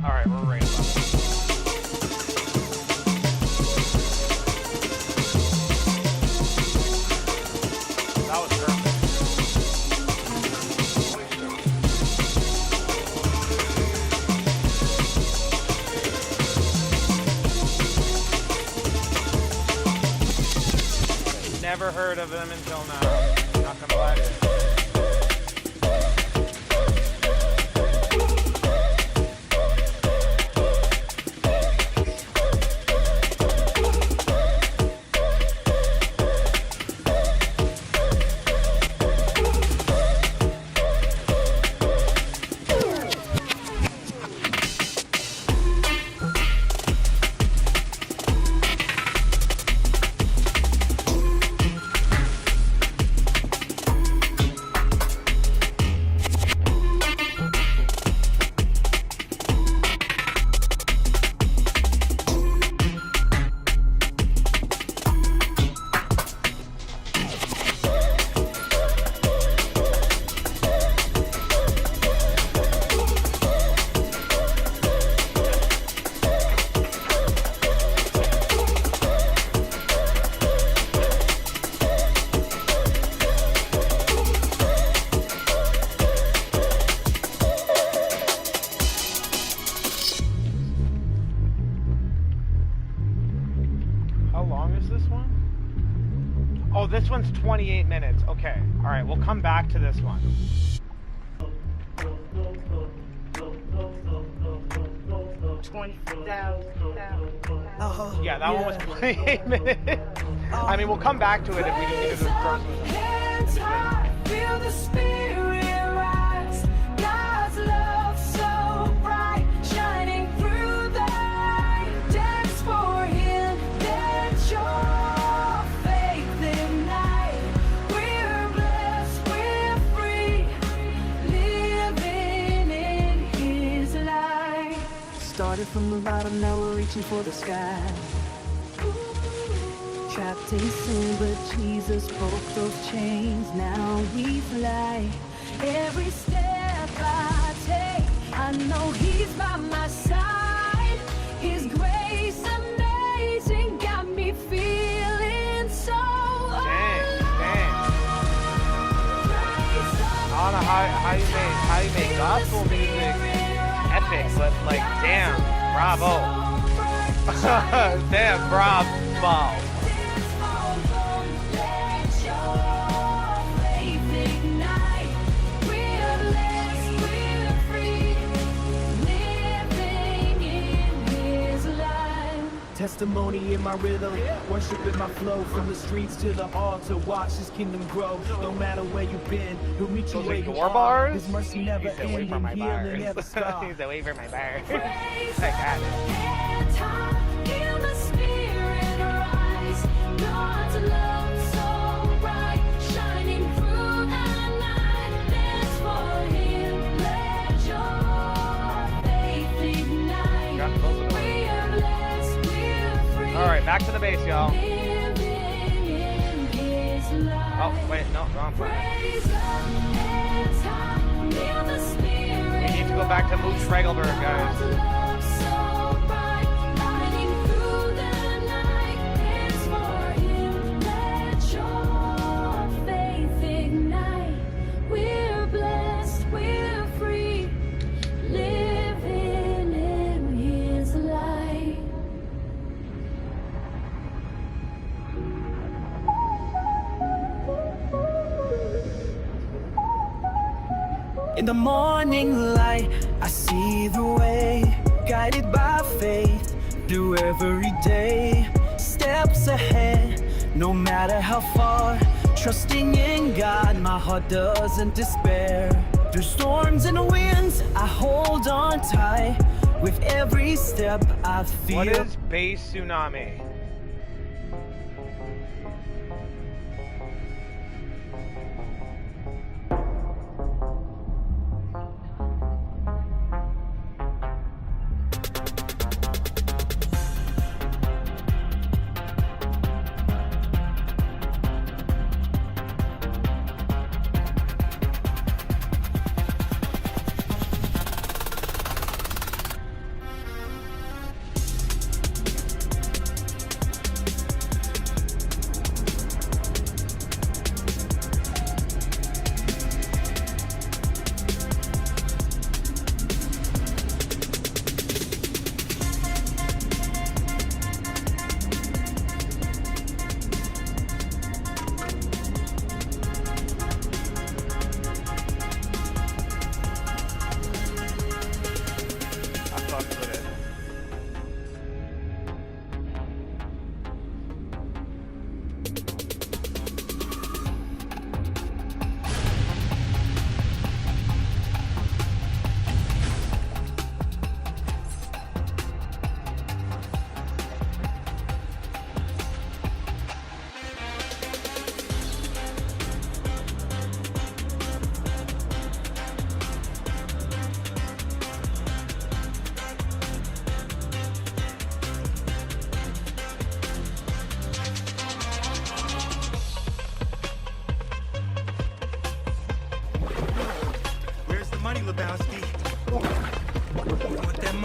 All right, we're ready. That was perfect. Never heard of them until now. Not gonna lie to you. How long is this one? Oh, this one's 28 minutes. Okay. All right, we'll come back to this one. Yeah, that one was 28 minutes. I mean, we'll come back to it if we just need to do the first one. Feel the spirit rise. God's love so bright, shining through the night. Dance for Him, let your faith ignite. We're blessed, we're free, living in His light. Started from the bottom, now we're reaching for the sky. Trapped in sin, but Jesus broke those chains. Now we fly. Every step I take, I know He's by my side. His grace amazing got me feeling so Dang. I don't know how you made gospel music epic, but like, damn, bravo. Damn, bravo. Testimony in my rhythm, worship in my flow. From the streets to the altar, watch His kingdom grow. No matter where you've been, He'll meet you Those where are you your are. bars? His mercy never He's away ends, from my and bars. healing never stops. He's away from my bars. I got it. Feel the spirit rise. God's love so bright, shining through the night. Dance for Him, let your faith ignite. Got both of them. We are blessed, we're free. All right, back to the base, y'all. Living in His light. Oh, wait, no, wrong part. Praise the hands high. Feel the spirit We need to go back to Moosh Fraggle, God's guys. love so bright, shining through the night. Dance for Him, let your faith ignite. We're blessed, we're free, living in His light. the morning light, I see the way, guided by faith through every day. Steps ahead, no matter how far, trusting in God, my heart doesn't despair. Through storms and winds, I hold on tight. With every step I feel. What is base tsunami?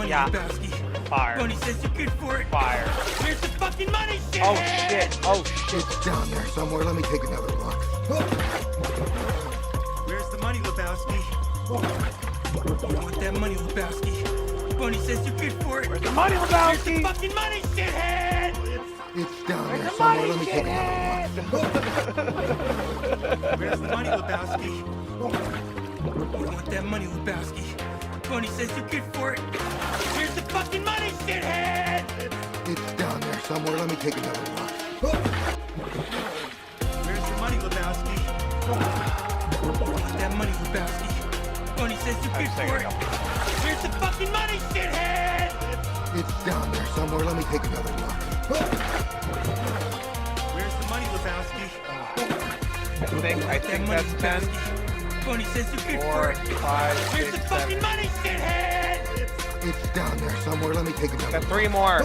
Yeah. Fire. Bonnie says you're good for it. Fire. Where's the fucking money, shit? Oh shit. Oh shit. It's down there somewhere. Let me take another look. Where's the money, Lebowski? You want that money, Lebowski? Bonnie says you're good for it. Where's the money, Lebowski? Where's the fucking money, shithead? It's down there the somewhere. money, Let me take another look. Where's the money, Lebowski? You want that money, Lebowski? Bonnie says you're good for it. Where's the fucking money, shithead? It's down there somewhere. Let me take another look. Where's the money, Lebowski? You want that money, Lebowski? Bonnie says you're good for it. Where's the fucking money, shithead? It's down there somewhere. Let me take another look. Where's the money, Lebowski? I think that's 10. Bonnie says you're good 4, for it. 5, Where's 6, the fucking 7. money, shithead? It's down there somewhere. Let me take another Got look. 3 more.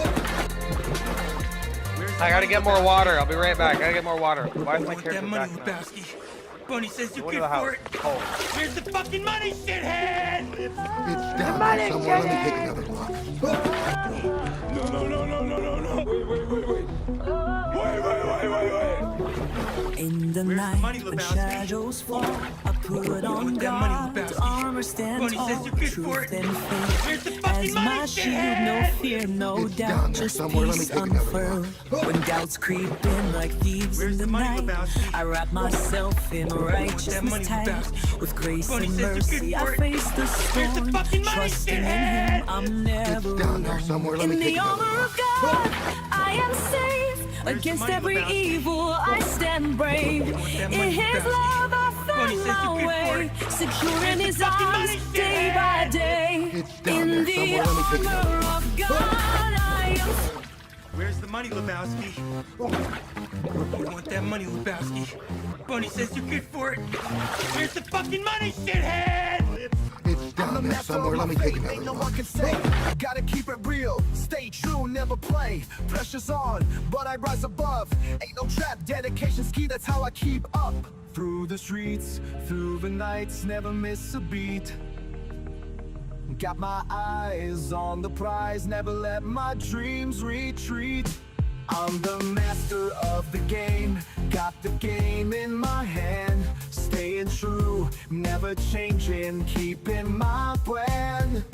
I gotta get more water. I'll be right back. I gotta get more water. Why is my That character money, back now? Lebowski. Bonnie says you're Go to good the house. for it. Oh. Where's the fucking money, shithead? It's down there somewhere. Let me take another look. No. Wait. In the Where's the night, money, when Lebowski? shadows fall, I put on that money, God's Lebowski? armor, stand Bonnie says tall, you're good for truth it. and Where's the faith. fucking As money, my shield, no shithead? fear, no It's doubt, down there just somewhere. Let me peace take another unfurled. When doubts creep in like thieves Where's in the the money, night, Lebowski? I wrap myself in that money, righteousness tight. Lebowski? With grace Bonnie and says you're mercy, good I for it. face the Where's the storm. fucking money, Trusting in shithead? Him, I'm never It's down there alone. somewhere. Let In me the take another armor look. of God, I am safe. Where's the Against money, every Lebowski? evil, I stand brave. that In money, His Lebowski? love, I Bonnie find says you're my good for way. it. Secure in Where's the His fucking arms, money, day by shithead? day. It's down In there the somewhere. Let me take another armor look. of God, I am. Where's the money, Lebowski? You want that money, Lebowski? Bonnie says you're good for it. Where's the fucking money, shithead? It's down there somewhere. Let me take another Ain't no look. one can say. Gotta keep it real. Stay true, never play. Pressure's on, but I rise above. Ain't no trap, dedication's key. That's how I keep up. Through the streets, through the nights, never miss a beat. Got my eyes on the prize, never let my dreams retreat. I'm the master of the game, got the game in my hand. Staying true, never changing, keeping my plan.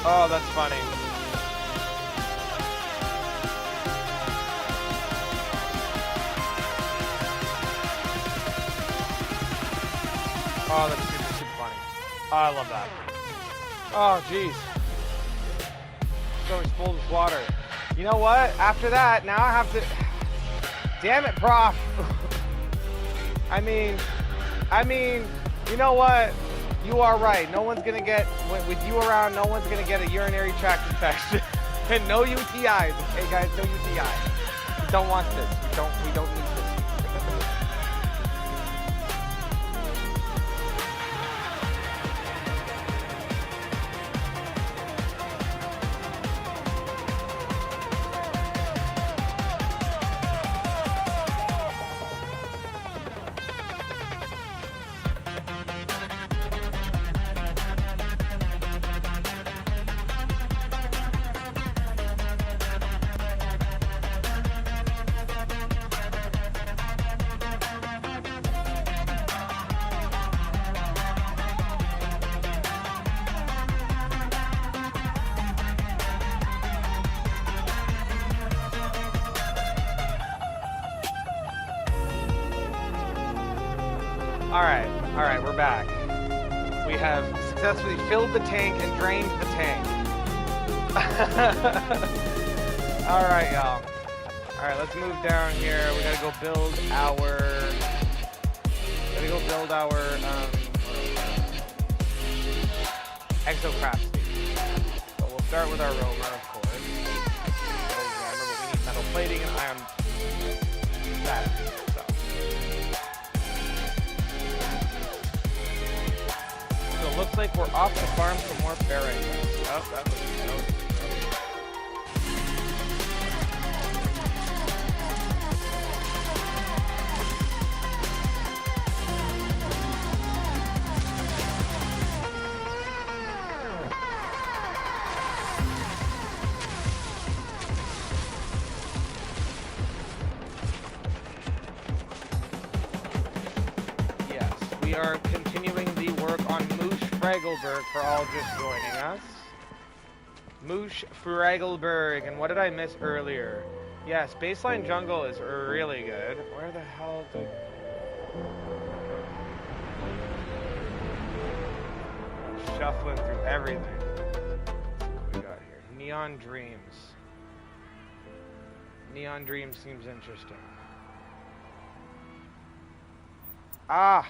Oh, that's funny. Oh, that's super, super funny. Oh, I love that. Oh, jeez. So full of water. You know what? After that, now I have to... Damn it, prof. I mean, you know what? You are right. No one's gonna get, with you around, no one's gonna get a urinary tract infection. And no UTIs. Okay, guys, no UTIs. We don't want this. We don't need this. Alright, we're back. We have successfully filled the tank and drained the tank. Alright, y'all. Alright, let's move down here. We gotta go build our... exocraft station. So we'll start with our roamer, of course. So remember, we need metal plating and iron batteries. So it looks like we're off to farm some more ferrite. Oh, that was... We are continuing the work on Moosh Fraggle Berg for all just joining us. Moosh Fraggle Berg, and what did I miss earlier? Yes, baseline jungle is really good. Where the hell did... Shuffling through everything. Let's see what we got here. Neon Dreams. Neon Dreams seems interesting. Ah!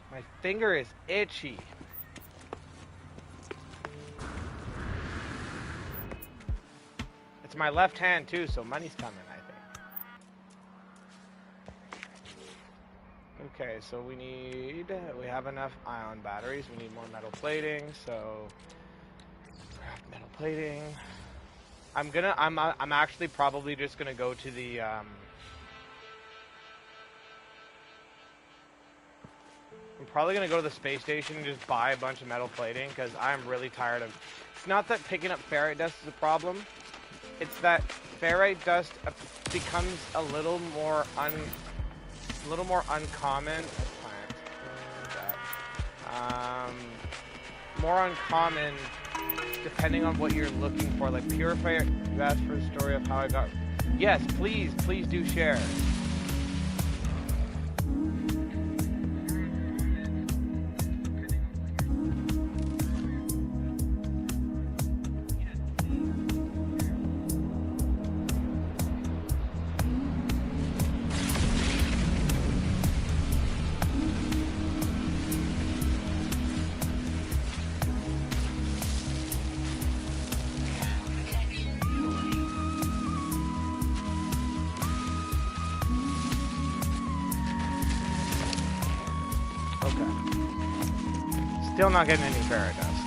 My finger is itchy. It's my left hand too, so money's coming, I think. Okay, so we have enough ion batteries. We need more metal plating, so craft metal plating. I'm actually probably just gonna go to the I'm probably going to go to the space station and just buy a bunch of metal plating, because I'm really tired of... It's not that picking up ferrite dust is a problem. It's that ferrite dust becomes a little more uncommon... more uncommon depending on what you're looking for. Like Purifier, you asked for a story of how I got... Yes, please do share. Still not getting any ferrite dust.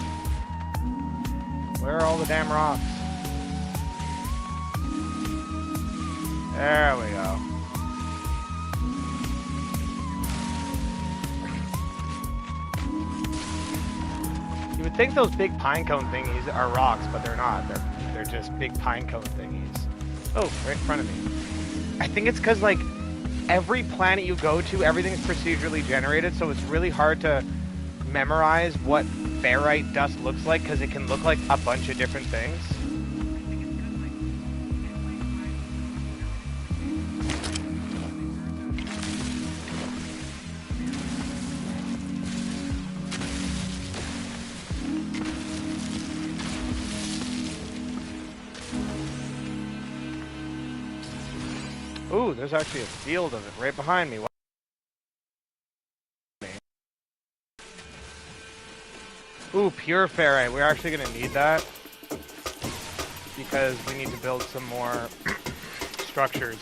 Where are all the damn rocks? There we go. You would think those big pine cone thingies are rocks, but they're not. They're just big pine cone thingies. Oh, right in front of me. I think it's because, like, every planet you go to, everything's procedurally generated, so it's really hard to memorize what ferrite dust looks like because it can look like a bunch of different things. Ooh, there's actually a field of it right behind me. Ooh, pure ferrite. We're actually going to need that because we need to build some more structures.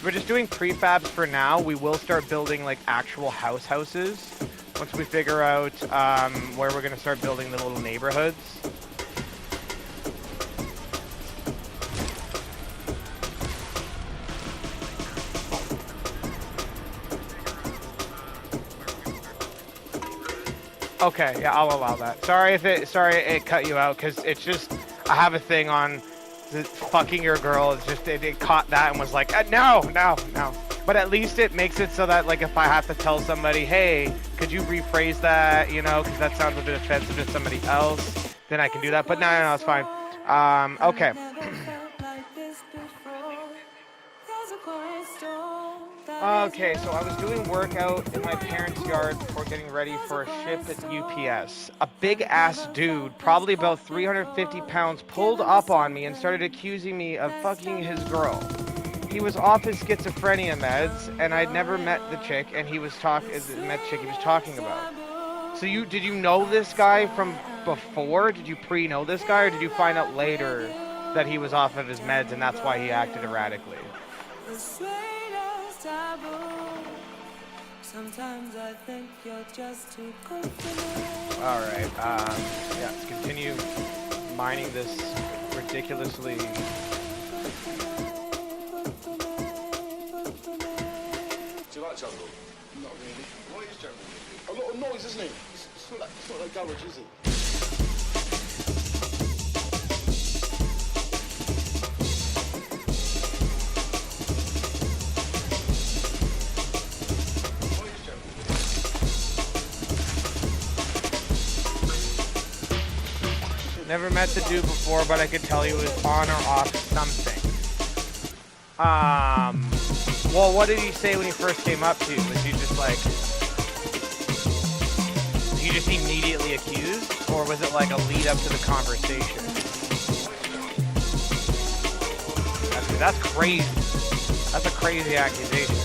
We're just doing prefabs for now. We will start building like actual houses once we figure out where we're going to start building the little neighborhoods. Okay, yeah, I'll allow that. Sorry it cut you out, because it's just, I have a thing on the fucking your girl. It's just, it caught that and was like, no. But at least it makes it so that, like, if I have to tell somebody, hey, could you rephrase that, you know, because that sounds a bit offensive to somebody else, then I can do that. But no, it's fine. Okay. Okay, so I was doing work out in my parents' yard before getting ready for a shift at UPS. A big-ass dude, probably about 350 pounds, pulled up on me and started accusing me of fucking his girl. He was off his schizophrenia meds, and I'd never met the chick, and he was talking about. So did you know this guy from before? Did you pre-know this guy, or did you find out later that he was off of his meds and that's why he acted erratically? Sometimes I think you're just too good for me. Alright, yeah, let's continue mining this ridiculously. Do you like jungle? Not really. What is jungle music? A lot of noise, isn't it? It's not like garage, is it? Never met the dude before, but I could tell he was on or off something. Well, what did he say when he first came up to you? Was he just like... Did you just immediately accused? Or was it like a lead up to the conversation? That's crazy. That's a crazy accusation.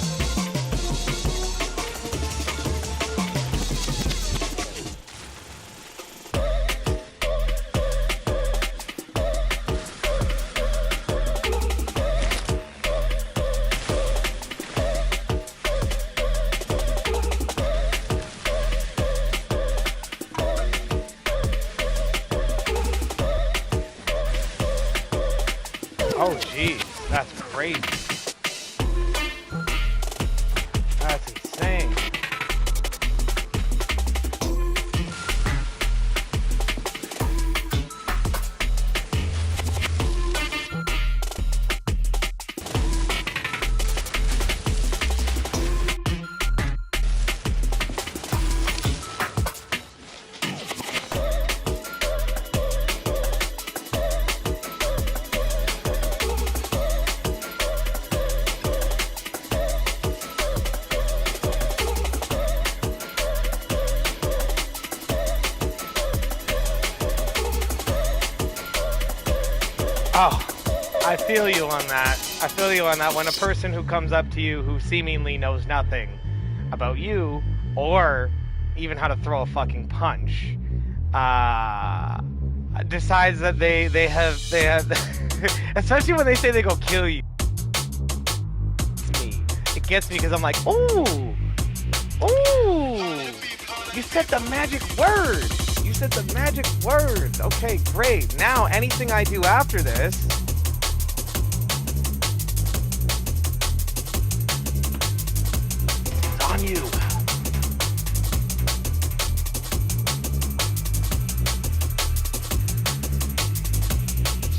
Oh, geez, that's crazy. That's insane. Oh, I feel you on that. I feel you on that. When a person who comes up to you who seemingly knows nothing about you or even how to throw a fucking punch decides that they have especially when they say they go kill you. It's me. It gets me because I'm like, ooh, you said the magic word. You said the magic words. Okay, great. Now, anything I do after this... It's on you.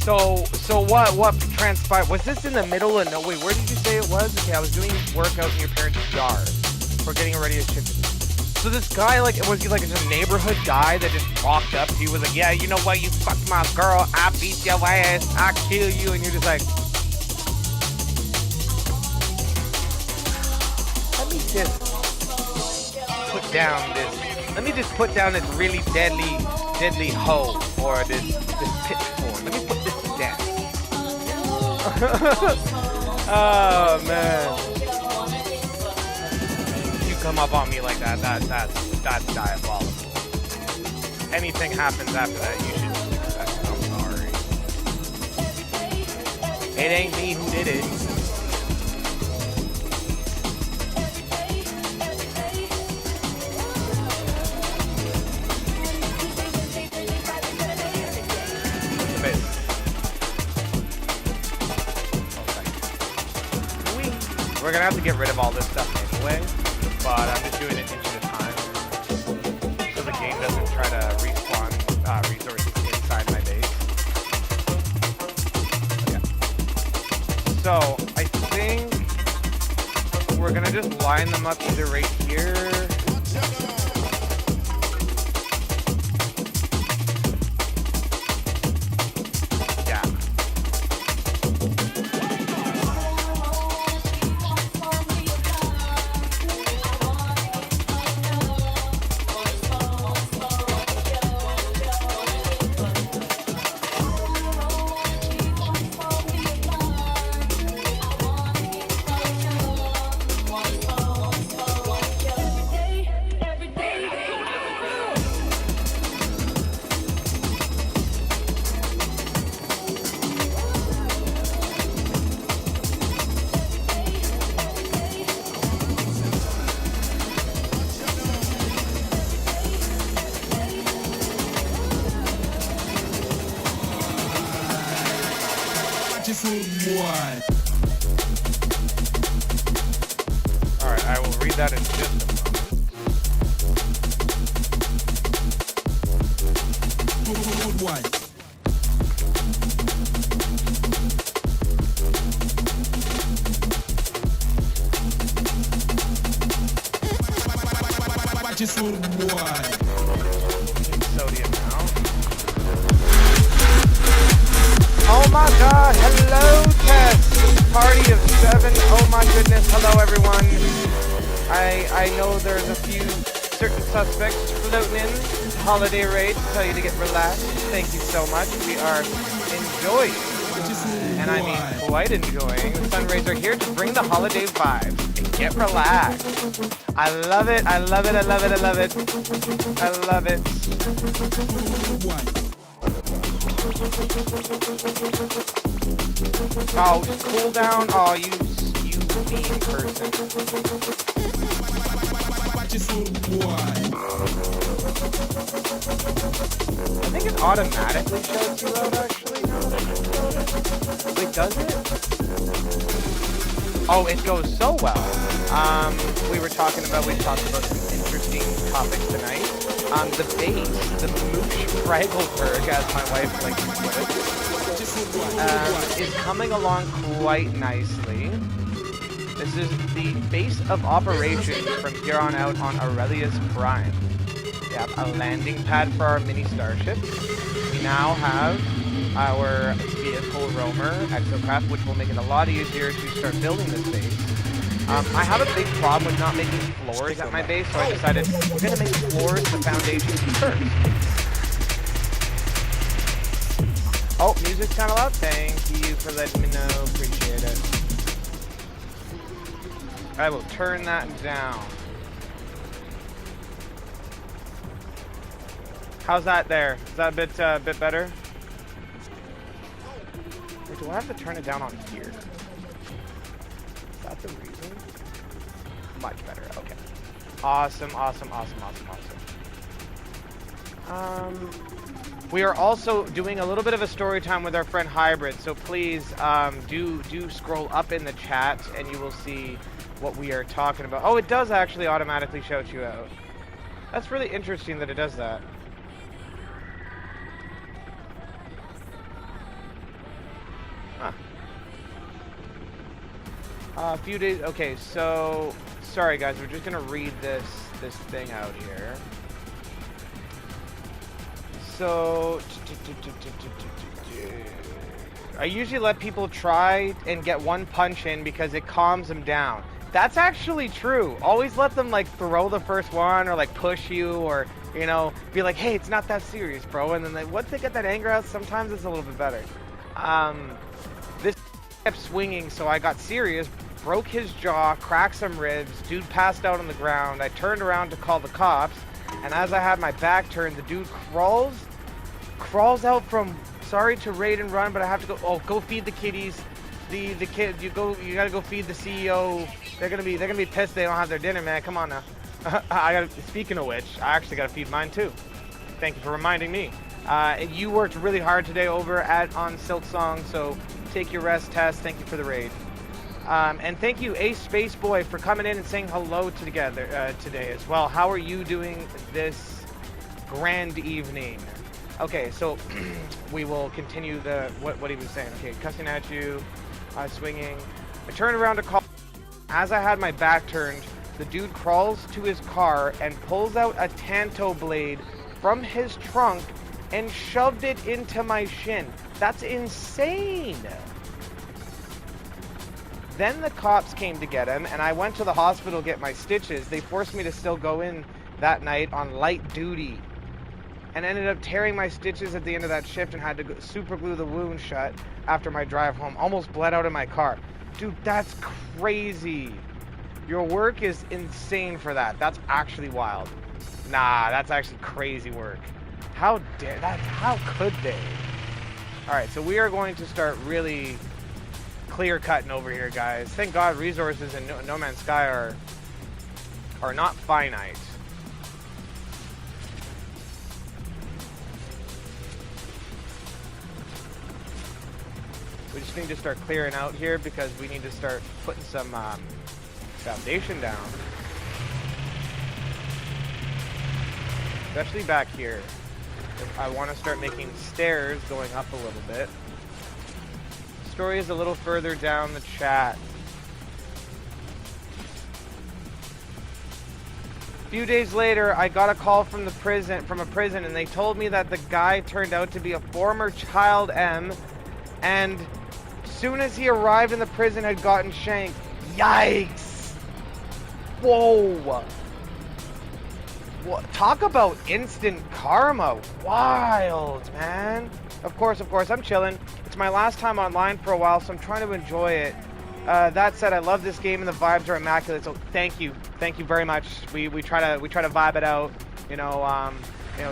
So what transpired? Was this in the middle of nowhere? Where did you say it was? Okay, I was doing workouts in your parents' yard. We're getting ready to ship it. So this guy, like, was he like just a neighborhood guy that just walked up? He was like, yeah, you know what? You fucked my girl. I beat your ass. I kill you. And you're just like, let me just put down this. Let me just put down this really deadly hoe or this pitchfork. Let me put this down. Oh man. You come up on me like that, that's diabolical. Anything happens after that, you should just accept it. I'm sorry. It ain't me who did it. We're gonna have to get rid of all this stuff anyway, but I'm just doing it inch at a time so the game doesn't try to respawn resources inside my base. Okay. So I think we're gonna just line them up either right here. Alright, I will read that in just a moment. Good one. Just one. Sodium now. Oh my god, hello Tess! Party of 7, oh my goodness, hello everyone. I know there's a few certain suspects floating in. Holiday raid to tell you to get relaxed. Thank you so much. We are enjoying, and I mean quite enjoying. The Sunrays are here to bring the holiday vibes and get relaxed. I love it, I love it, I love it, I love it. I love it. Oh, cool down. Oh, you mean person. I think it automatically shows you out, actually. Wait, does it? Oh, it goes so well. We've talked about some interesting topics tonight. The base, the Moosh Fraggle Berg, as my wife likes to put it, is coming along quite nicely. This is the base of operations from here on out on Aurelius Prime. We have a landing pad for our mini starship. We now have our vehicle roamer, Exocraft, which will make it a lot easier to start building this base. I have a big problem with not making floors at my base, so I decided we're going to make floors the foundation first. Oh, music's kind of loud. Thank you for letting me know. Appreciate it. I will turn that down. How's that there? Is that a bit better? Or do I have to turn it down on here? Is that the reason? Much better. Okay. Awesome, awesome, awesome, awesome, awesome. We are also doing a little bit of a story time with our friend Hybrid, so please do scroll up in the chat and you will see what we are talking about. Oh, it does actually automatically shout you out. That's really interesting that it does that. Huh. A few days. Okay, so sorry guys, we're just gonna read this this thing out here. So I usually let people try and get one punch in because it calms them down. That's actually true. Always let them like throw the first one or like push you or, you know, be like, hey, it's not that serious, bro. And then once they get that anger out, sometimes it's a little bit better. This kept swinging, so I got serious, broke his jaw, cracked some ribs, dude passed out on the ground. I turned around to call the cops, and as I had my back turned, the dude crawls out from sorry to raid and run, but I have to go feed the kiddies. The kid, you gotta go feed the CEO. They're gonna be pissed they don't have their dinner, man. Come on now. Speaking of which, I actually gotta feed mine too. Thank you for reminding me. You worked really hard today over on Silk Song, so take your rest, Tess. Thank you for the raid. And thank you, Ace Space Boy, for coming in and saying hello together today as well. How are you doing this grand evening? Okay, so we will continue what he was saying. Okay, cussing at you, swinging. I turned around to call. As I had my back turned, the dude crawls to his car and pulls out a Tanto blade from his trunk and shoved it into my shin. That's insane. Then the cops came to get him, and I went to the hospital to get my stitches. They forced me to still go in that night on light duty, and ended up tearing my stitches at the end of that shift and had to super glue the wound shut after my drive home. Almost bled out of my car. Dude, that's crazy. Your work is insane for that. That's actually wild. Nah, that's actually crazy work. How dare that? How could they? All right, so we are going to start really clear cutting over here, guys. Thank God resources in No Man's Sky are not finite. We just need to start clearing out here because we need to start putting some foundation down. Especially back here. I want to start making stairs going up a little bit. Story is a little further down the chat. A few days later, I got a call from a prison, and they told me that the guy turned out to be a former child M, and soon as he arrived in the prison had gotten shanked. Yikes! Whoa! What? Talk about instant karma. Wild, man. Of course, I'm chilling. It's my last time online for a while, so I'm trying to enjoy it. That said, I love this game and the vibes are immaculate. So thank you very much. We try to vibe it out. You know,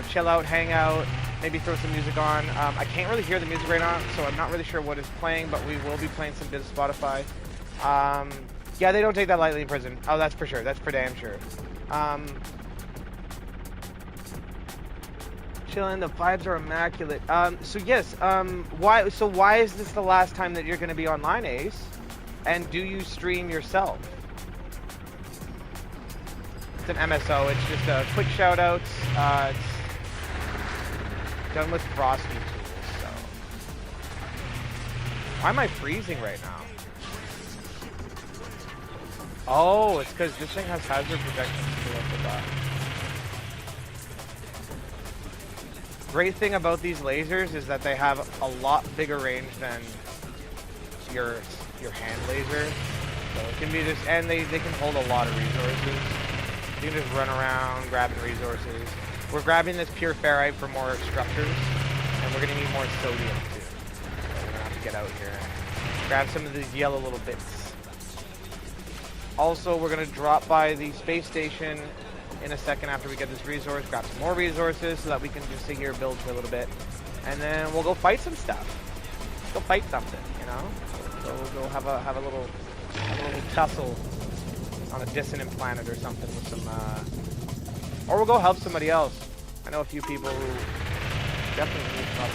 chill out, hang out, maybe throw some music on. I can't really hear the music right now, so I'm not really sure what is playing, but we will be playing some bits of Spotify. Yeah, they don't take that lightly in prison. Oh, that's for sure. That's for damn sure. Chilling, the vibes are immaculate. So yes, why is this the last time that you're going to be online, Ace? And do you stream yourself? It's an MSO. It's just a quick shout outs. It's done with Frosty tools. So why am I freezing right now? Oh, it's because this thing has hazard protection. Great thing about these lasers is that they have a lot bigger range than your hand laser. So it can be just, and they can hold a lot of resources. You can just run around grabbing resources. We're grabbing this pure ferrite for more structures, and we're gonna need more sodium too. So we're gonna have to get out here and grab some of these yellow little bits. Also, we're gonna drop by the space station in a second after we get this resource, grab some more resources so that we can just sit here and build for a little bit, and then we'll go fight some stuff. Go fight something, you know. So we'll go have a little tussle on a dissonant planet or something with some, or we'll go help somebody else. I know a few people who definitely need help.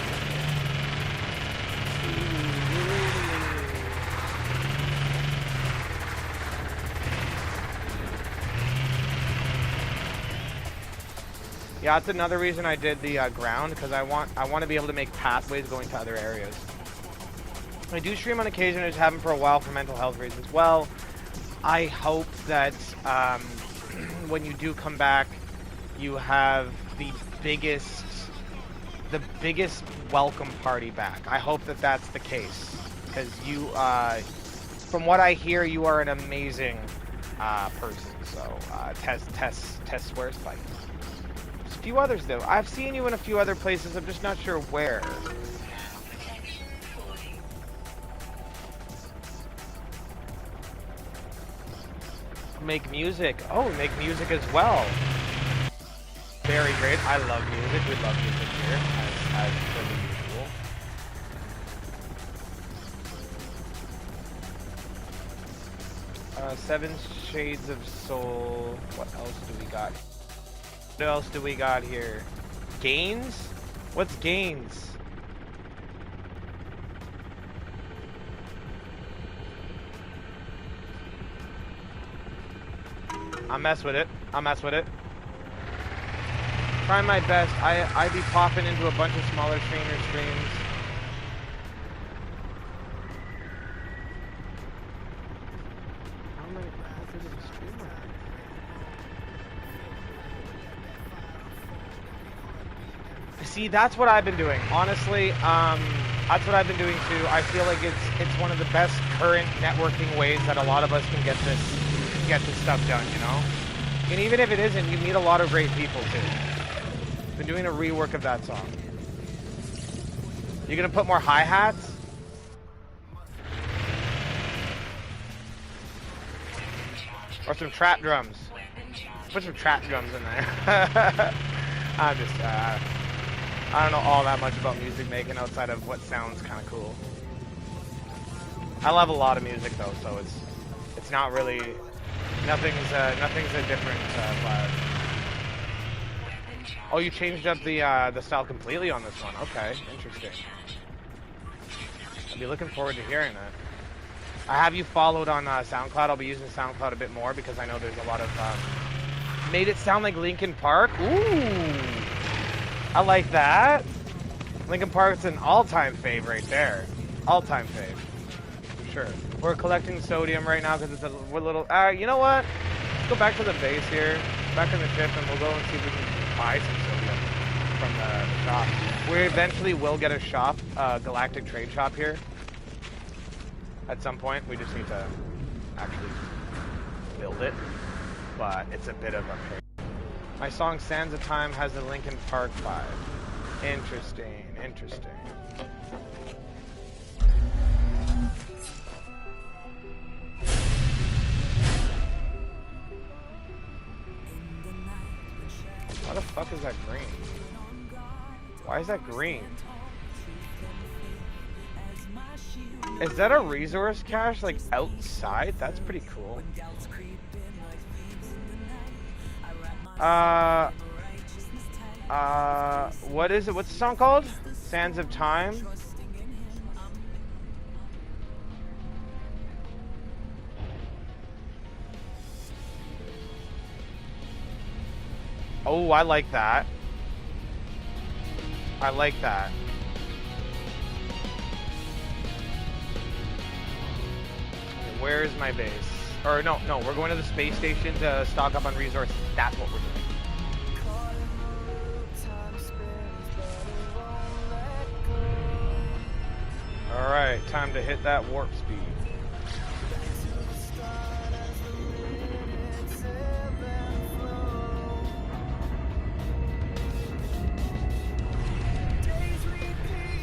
Yeah, that's another reason I did the ground, because I want to be able to make pathways going to other areas. I do stream on occasion. I just haven't for a while for mental health reasons. Well, I hope that when you do come back, you have the biggest welcome party back. I hope that that's the case, because you, from what I hear, you are an amazing person. So Tess swears by you. There's a few others though. I've seen you in a few other places. I'm just not sure where. Make music. Oh, make music as well. Very great. I love music. We love music here, as per the usual. 7 Shades of Soul. What else do we got? What else do we got here? Gains? What's gains? I'll mess with it. I'll mess with it. Trying my best. I be popping into a bunch of smaller trainer streams. How many hours did it stream on? See, that's what I've been doing. Honestly, that's what I've been doing too. I feel like it's one of the best current networking ways that a lot of us can get this stuff done, you know? And even if it isn't, you meet a lot of great people too. Been doing a rework of that song. You gonna put more hi-hats? Or some trap drums? Put some trap drums in there. I'm just, I don't know all that much about music making outside of what sounds kind of cool. I love a lot of music though, so it's not really, nothing's a different vibe. Oh, you changed up the style completely on this one. Okay, interesting. I'll be looking forward to hearing that. I have you followed on SoundCloud. I'll be using SoundCloud a bit more because I know there's a lot of made it sound like Linkin Park. Ooh, I like that. Linkin Park's an all-time fave right there. All-time fave. Sure. We're collecting sodium right now because we're a little. You know what? Let's go back to the base here, back in the ship, and we'll go and see if we can buy some sodium from the shop. We eventually will get a shop, galactic trade shop here. At some point, we just need to actually build it, but it's a bit of a pain. My song "Sands of Time" has a Linkin Park vibe. Interesting, interesting. Why the fuck is that green? Why is that green? Is that a resource cache, like, outside? That's pretty cool. What is it? What's the song called? Sands of Time? Oh, I like that. I like that. Where is my base? Or no, we're going to the space station to stock up on resources. That's what we're doing. Alright, time to hit that warp speed.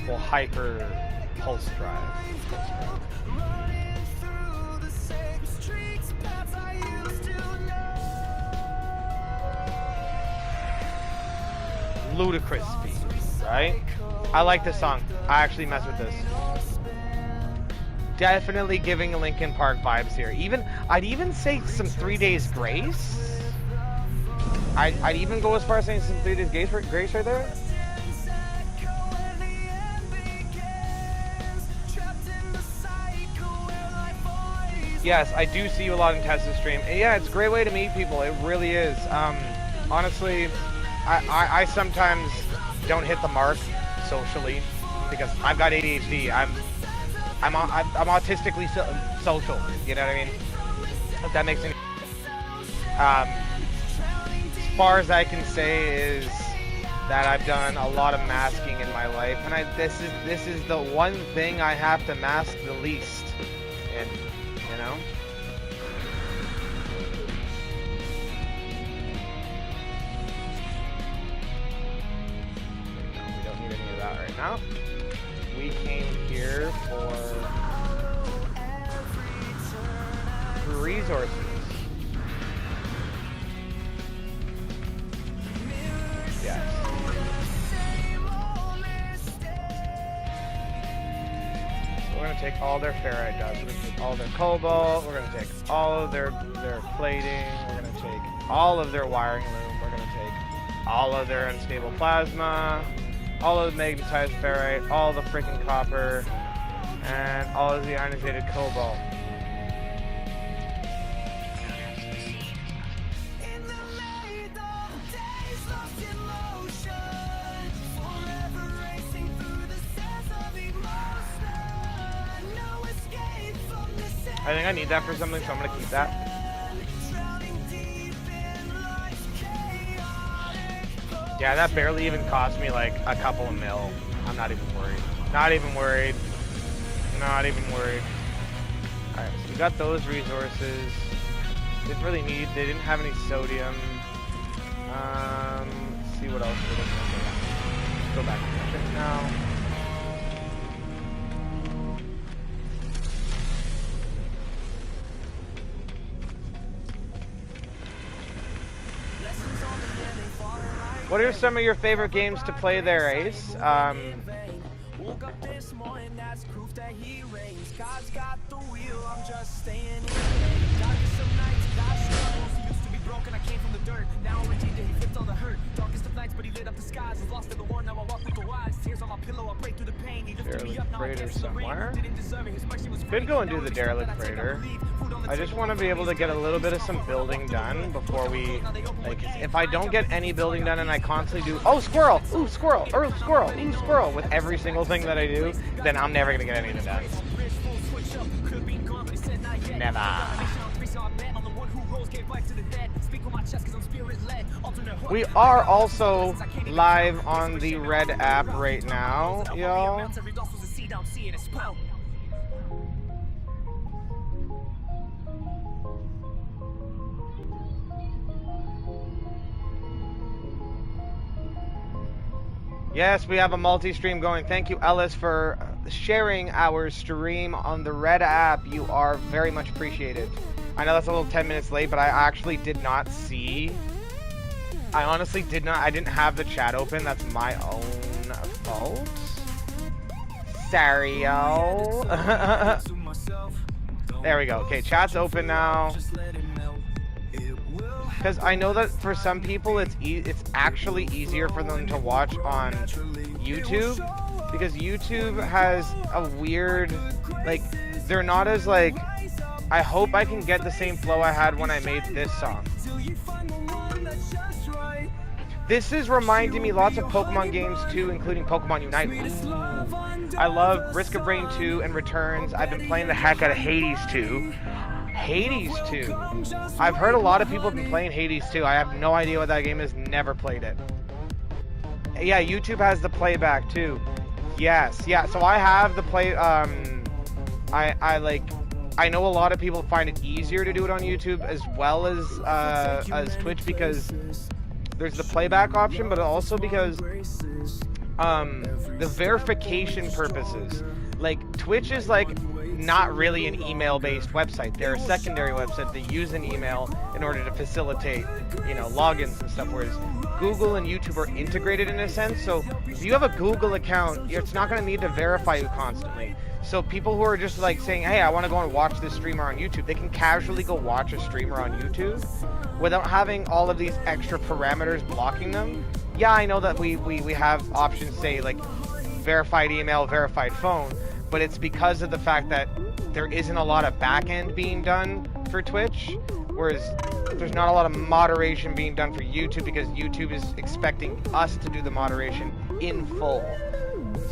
Well, hyper pulse drive. Ludicrous speed, right? I like this song. I actually mess with this. Definitely giving Linkin Park vibes here. I'd even say some 3 Days Grace. I'd even go as far as saying some 3 Days Grace right there. Yes, I do see you a lot in Tessa's stream. And yeah, it's a great way to meet people. It really is. Honestly, I sometimes don't hit the mark socially because I've got ADHD. I'm autistically social. You know what I mean? If that makes any. far as I can say is that I've done a lot of masking in my life, and this is the one thing I have to mask the least in, you know? We don't need any of that right now. We came here for resources. Yes. We're going to take all their ferrite dust. We're going to take all their cobalt. We're going to take all of their plating. We're going to take all of their wiring loom. We're going to take all of their unstable plasma, all of the magnetized ferrite, all the freaking copper, and all of the ionizated cobalt. I think I need that for something, so I'm gonna keep that. Yeah, that barely even cost me like a couple of mil. I'm not even worried. Not even worried. Not even worried. Alright, so we got those resources. Didn't really need, they didn't have any sodium. Let's see what else we're looking at. Let's go back to the ship now. What are some of your favorite games to play there, Ace? Woke up this morning, that's proof that he reigns. God's got the wheel, I'm just staying in. God is some nights, God struggles. He used to be broken, I came from the dirt. Now I'm redeemed, he flipped all the hurt. Darkest of nights, but he lit up the skies. Was lost in the war, now I walk with the wise. Tears on my pillow, I break through the pain. He lifted me up, now I dance in the rain. Didn't deserve it, his mercy was Could go and do the derelict freighter. I just want to be able to get a little bit of some building done before we, like, if I don't get any building done and I constantly do, oh, squirrel, ooh, squirrel, or squirrel, ooh, squirrel, with every single thing that I do, then I'm never going to get anything done. Never. We are also live on the Red app right now, y'all. Yes, we have a multi-stream going. Thank you, Ellis, for sharing our stream on the Red app. You are very much appreciated. I know that's a little 10 minutes late, but I actually did not see. I honestly did not. I didn't have the chat open. That's my own fault. Sorry-o. There we go. Okay, chat's open now. Because I know that for some people it's actually easier for them to watch on YouTube, because YouTube has a weird, like, they're not as, like, I hope I can get the same flow I had when I made this song. This is reminding me lots of Pokemon games too, including Pokemon Unite. Ooh. I love Risk of Rain 2 and Returns. I've been playing the heck out of Hades 2. Hades 2. I've heard a lot of people have been playing Hades 2. I have no idea what that game is. Never played it. Yeah, YouTube has the playback too. Yes, yeah. So I have the play. I know a lot of people find it easier to do it on YouTube as well as Twitch, because there's the playback option, but also because the verification purposes. Like, Twitch is like not really an email-based website. They're a secondary website. They use an email in order to facilitate, you know, logins and stuff, whereas Google and YouTube are integrated in a sense. So if you have a Google account, it's not going to need to verify you constantly. So people who are just like saying, hey, I want to go and watch this streamer on YouTube, they can casually go watch a streamer on YouTube without having all of these extra parameters blocking them. Yeah, I know that we have options, say, like verified email, verified phone, but it's because of the fact that there isn't a lot of back end being done for Twitch, whereas there's not a lot of moderation being done for YouTube, because YouTube is expecting us to do the moderation in full.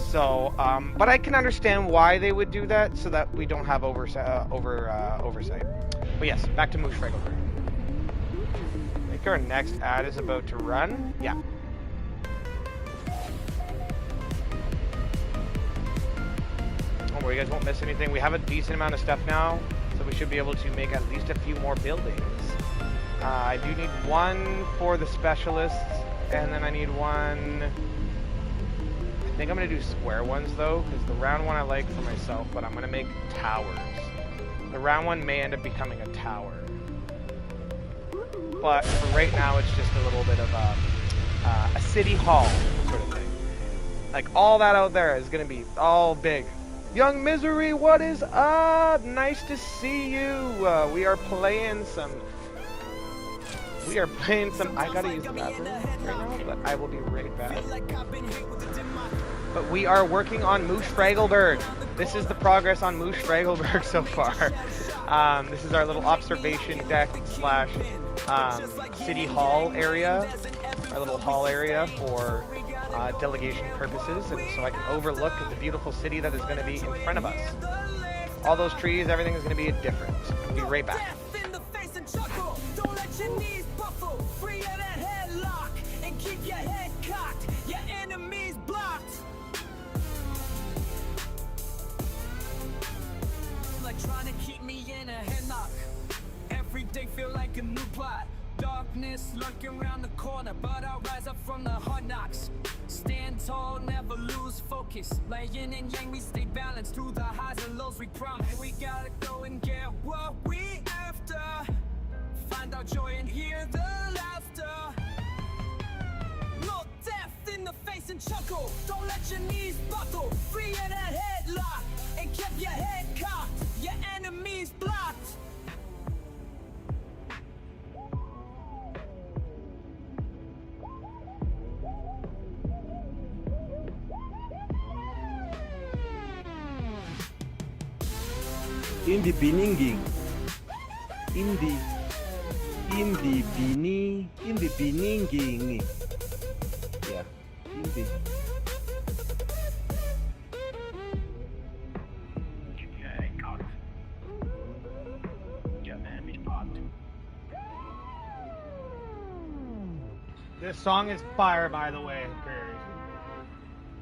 So, but I can understand why they would do that, so that we don't have oversight. But yes, back to Moosh Fraggle. Make think our next ad is about to run. Yeah. Don't worry, you guys won't miss anything. We have a decent amount of stuff now, so we should be able to make at least a few more buildings. I do need one for the specialists, and then I need one... I think I'm going to do square ones, though, because the round one I like for myself, but I'm going to make towers. The round one may end up becoming a tower. But for right now, it's just a little bit of a city hall sort of thing. Like, all that out there is going to be all big. Young Misery, what is up? Nice to see you. We are playing some... I gotta use the bathroom right now, but I will be right back. But we are working on Moosh Fraggleberg. This is the progress on Moosh Fraggleberg so far. This is our little observation deck slash city hall area. Our little hall area for delegation purposes, and so I can overlook the beautiful city that is going to be in front of us. All those trees, everything is going to be different. I'll be right back. Trying to keep me in a headlock. Every day feel like a new plot. Darkness lurking around the corner, but I'll rise up from the hard knocks. Stand tall, never lose focus. Like yin and yang, we stay balanced through the highs and lows. We promise we gotta go and get what we after. Find our joy and hear the laughter. Look death in the face and chuckle. Don't let your knees buckle. Free in a headlock and keep your head cocked. Your enemies blocked. In the beginning, in the beginning, yeah, in the. This song is fire, by the way.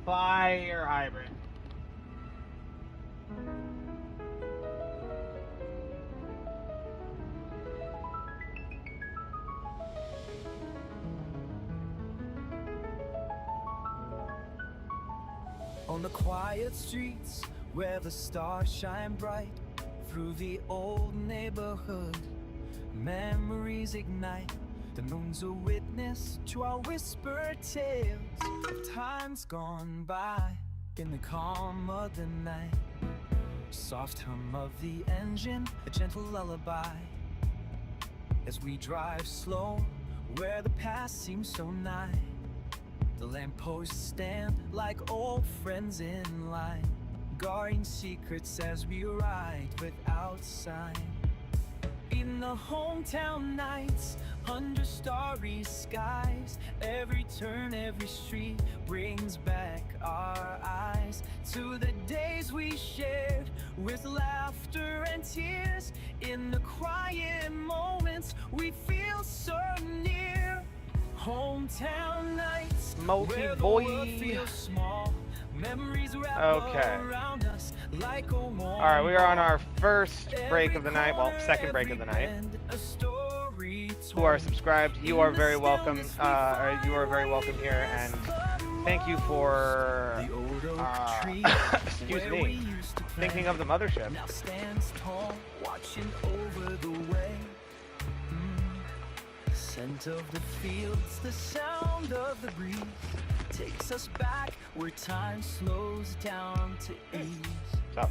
Fire hybrid. On the quiet streets where the stars shine bright, through the old neighborhood, memories ignite. The moon's a witness to our whispered tales of times gone by. In the calm of the night, soft hum of the engine, a gentle lullaby. As we drive slow where the past seems so nigh, the lampposts stand like old friends in line, guarding secrets as we ride without sign. In the hometown nights, under starry skies, every turn, every street brings back our eyes to the days we shared with laughter and tears. In the quiet moments, we feel so near. Hometown nights, where the world feels small. Memories wrap around us like a warm. All right, we are on our first break of the night. Well, second break of the night. Who are subscribed, you are very welcome. You are very welcome here, and thank you for excuse me, thinking of the mothership. Now stands tall, watching over the way. The scent of the fields, the sound of the breeze takes us back where time slows down to ease. So,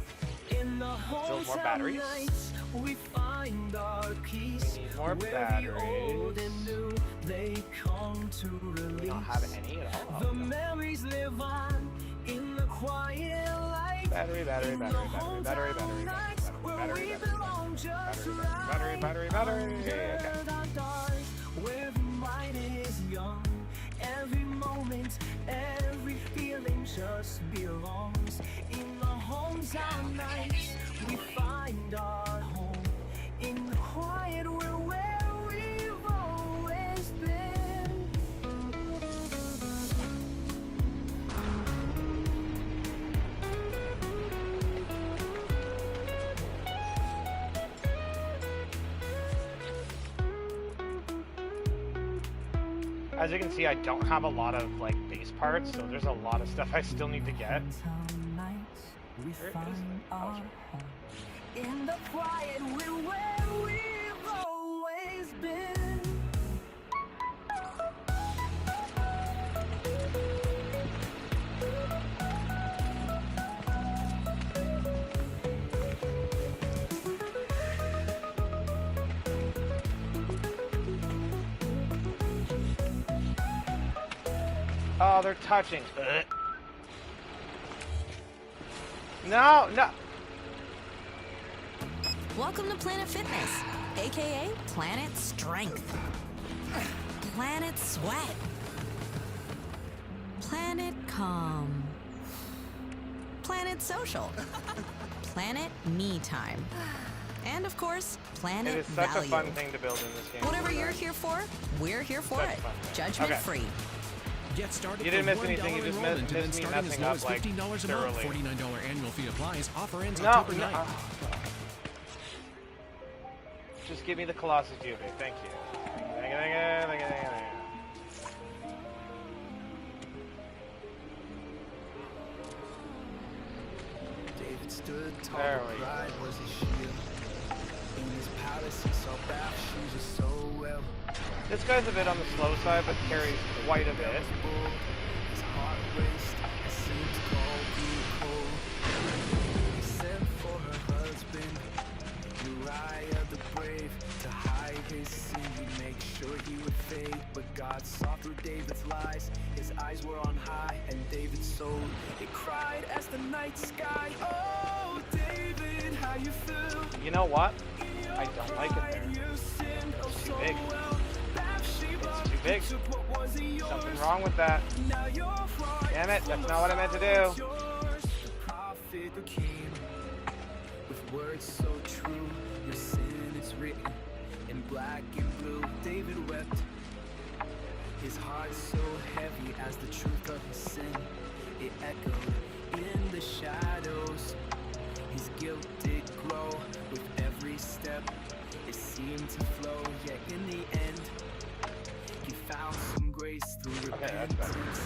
in the hometown nights, we find our peace. We need more batteries. The old and new, they come to release. We don't have any at all. The memories live on in the quiet light. Battery. Where the mind is young, every moment, every feeling just belongs. In the hometown nights, we find our home. In the quiet, we're where we've always As you can see, I don't have a lot of like base parts, so there's a lot of stuff I still need to get. We Where is find it? Oh, our it's home in the quiet, we're where we've always been. Oh, they're touching. Ugh. No, no. Welcome to Planet Fitness, aka Planet Strength, Planet Sweat, Planet Calm, Planet Social, Planet Me Time, and of course, Planet It is such Value. a fun thing to build in this game. Whatever you're here for, we're here for Such it. fun thing. Judgment Okay. free. Get started You didn't for miss anything, you $1 just enrollment, and then missed me starting as messing low up as like $15 a month. thoroughly. $49 annual fee applies. Offer ends No, October no. 9th. Just give me the Colossus Juve. Thank you. Thank you, thank you, thank you, thank you, thank you. David stood tall, There but we go. pride was his shield. In his palace, he saw bath shoes so well. This guy's a bit on the slow side, but carries quite a bit. His heart raced, it seemed to call blue cold. He sent for her husband, Uriah the brave, to hide his sin. He'd make sure he would fade, but God saw through David's lies. His eyes were on high, and David's soul, it cried as the night sky. Oh, David, how you feel? You know what? I don't like it there. It's too big. It's too big. Something wrong with that. Damn it, that's not what I meant to do. Prophet who came with words so true. Your sin is written in black and blue. David wept, his heart so heavy as the truth of his sin. It echoed in the shadows. His guilt did grow with every step. It seemed to flow, yet in the end, he found some grace through repentance.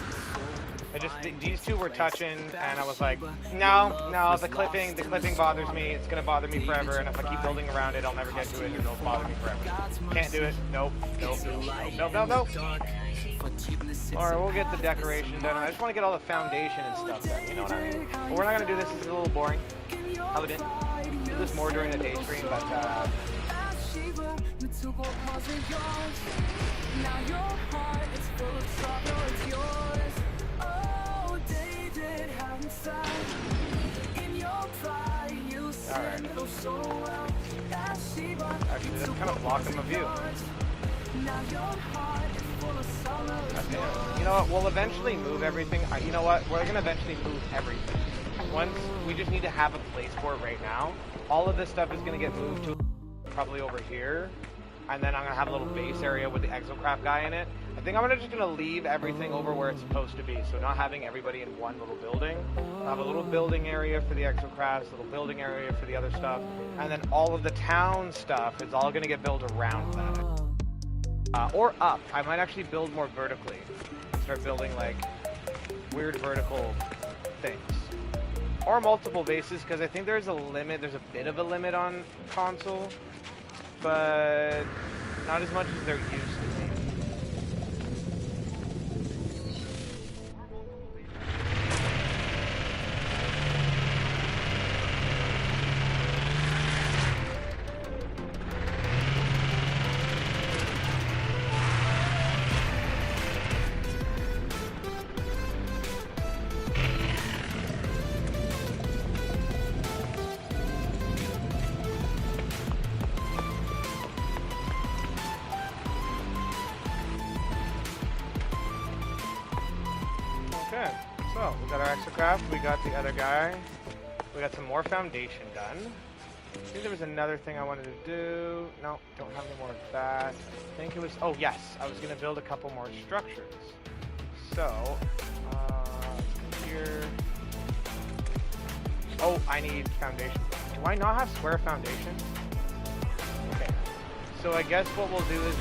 These two were touching, and I was like, no, the clipping bothers me. It's gonna bother me forever, and if I keep building around it, I'll never get to it, and it'll bother me forever. Can't do it. Nope. Alright, we'll get the decoration done. I just want to get all the foundation and stuff done, you know what I mean? But we're not gonna do this, it's a little boring. I'll admit. Do this more during the day stream, but Now your heart is full of sorrow, it's yours. Oh, David, how inside in your pride you sin so well. actually, that's kind of blocking my view. Now your heart is full of sorrow, it's yours. You know what? We'll eventually move everything. You know what? We're gonna eventually move everything. Once we just need to have a place for it right now. All of this stuff is gonna get moved to probably over here. And then I'm gonna have a little base area with the exocraft guy in it. I think I'm just gonna leave everything over where it's supposed to be. So not having everybody in one little building. I'll have a little building area for the exocrafts, a little building area for the other stuff, and then all of the town stuff is all gonna get built around that. Or up. I might actually build more vertically. Start building like weird vertical things. Or multiple bases, because I think there's a limit. There's a bit of a limit on console. But not as much as they're used to be. Okay, so we got our exocraft, we got the other guy, we got some more foundation done. I think there was another thing I wanted to do. No, don't have any more of that. I think it was, oh yes, I was going to build a couple more structures. So, here. Oh, I need foundation. Do I not have square foundation? Okay, so I guess what we'll do is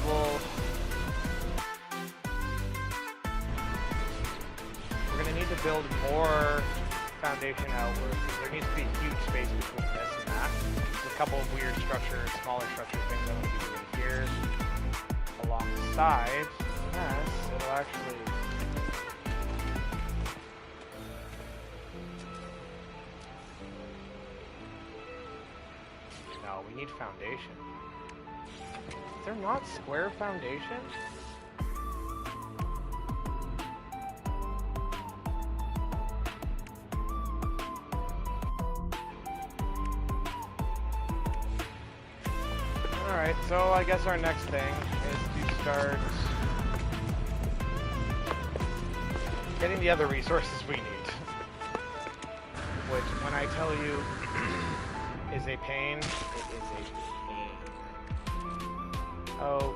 need to build more foundation outwards. There needs to be a huge space between this and that. There's a couple of weird structures, smaller structure things I want to be doing here. Alongside, yes, it'll actually... No, we need foundation. Is there not square foundation? Alright, so I guess our next thing is to start getting the other resources we need. Which, when I tell you, is a pain, it is a pain. Okay.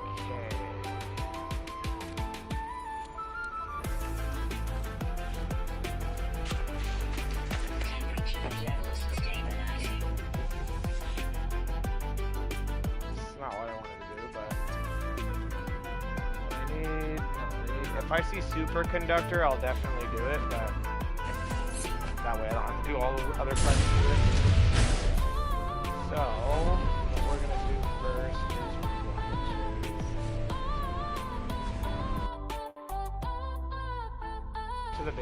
If I see superconductor, I'll definitely do it, but that way I don't have to do all the other questions. So, what we're going to do first is we're going to the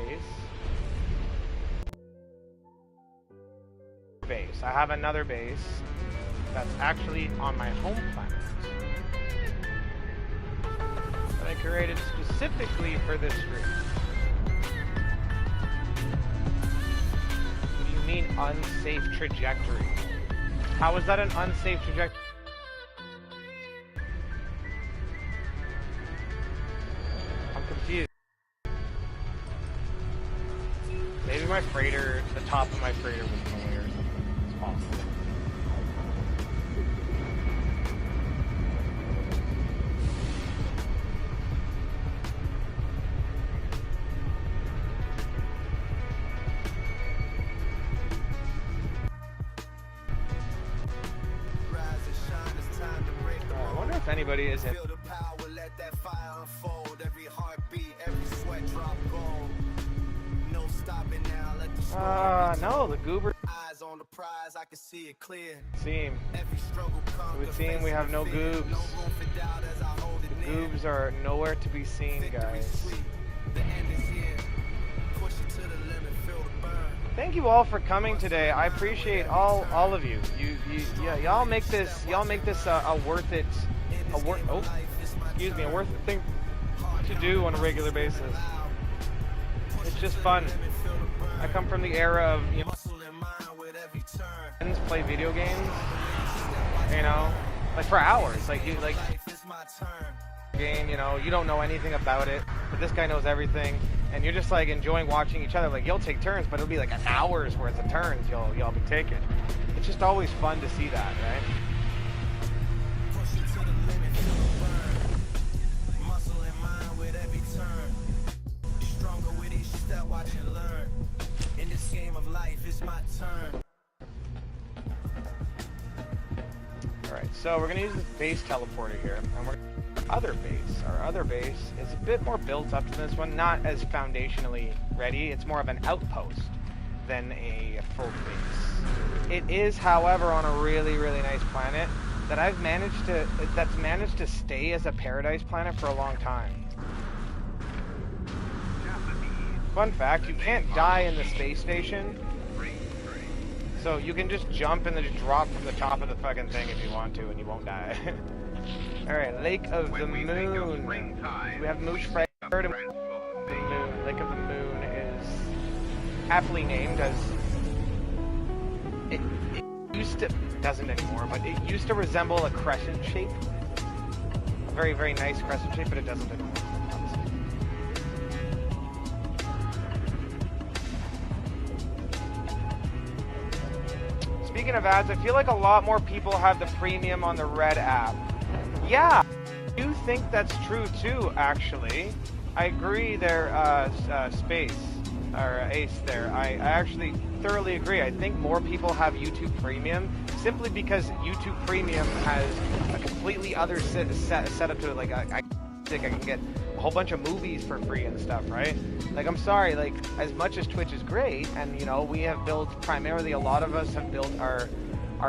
base. I have another base that's actually on my home planet. I created specifically for this route. What do you mean unsafe trajectory? How is that an unsafe trajectory? I'm confused. Maybe my freighter, the top of my freighter was in the way or something. It's possible. Anybody is in. No, the goober. Eyes on the prize, I can see it clear. Seem. It would seem we have no goobs. The goobs are nowhere to be seen, guys. Thank you all for coming today. I appreciate all of you. Y'all make this a worth it. A worth it thing to do on a regular basis. It's just fun. I come from the era of, you know, friends play video games, you know, like for hours. Like you game, you know, you don't know anything about it, but this guy knows everything, and you're just like enjoying watching each other. Like you'll take turns, but it'll be like an hour's worth of turns y'all be taking. It's just always fun to see that, right? Watch and learn. In this game of life, it's my turn. Alright, so we're gonna use this base teleporter here, and our other base is a bit more built up than this one, not as foundationally ready. It's more of an outpost than a full base. It is, however, on a really, really nice planet that's managed to stay as a paradise planet for a long time. Fun fact, you can't die in the space station, so you can just jump and then just drop from the top of the fucking thing if you want to, and you won't die. Alright, Lake of the Moon. We have Moosh, Fraggle, and Moon. Lake of the Moon is aptly named as... It used to... doesn't anymore, but it used to resemble a crescent shape. A very, very nice crescent shape, but it doesn't anymore. Speaking of ads, I feel like a lot more people have the premium on the Red app. Yeah, I do think that's true too, actually. I agree there, Space, or Ace there. I actually thoroughly agree. I think more people have YouTube Premium simply because YouTube Premium has a completely other setup to it. Like, music, I can get a whole bunch of movies for free and stuff, right? Like, I'm sorry, like, as much as Twitch is great, and, you know, we have built, primarily a lot of us have built our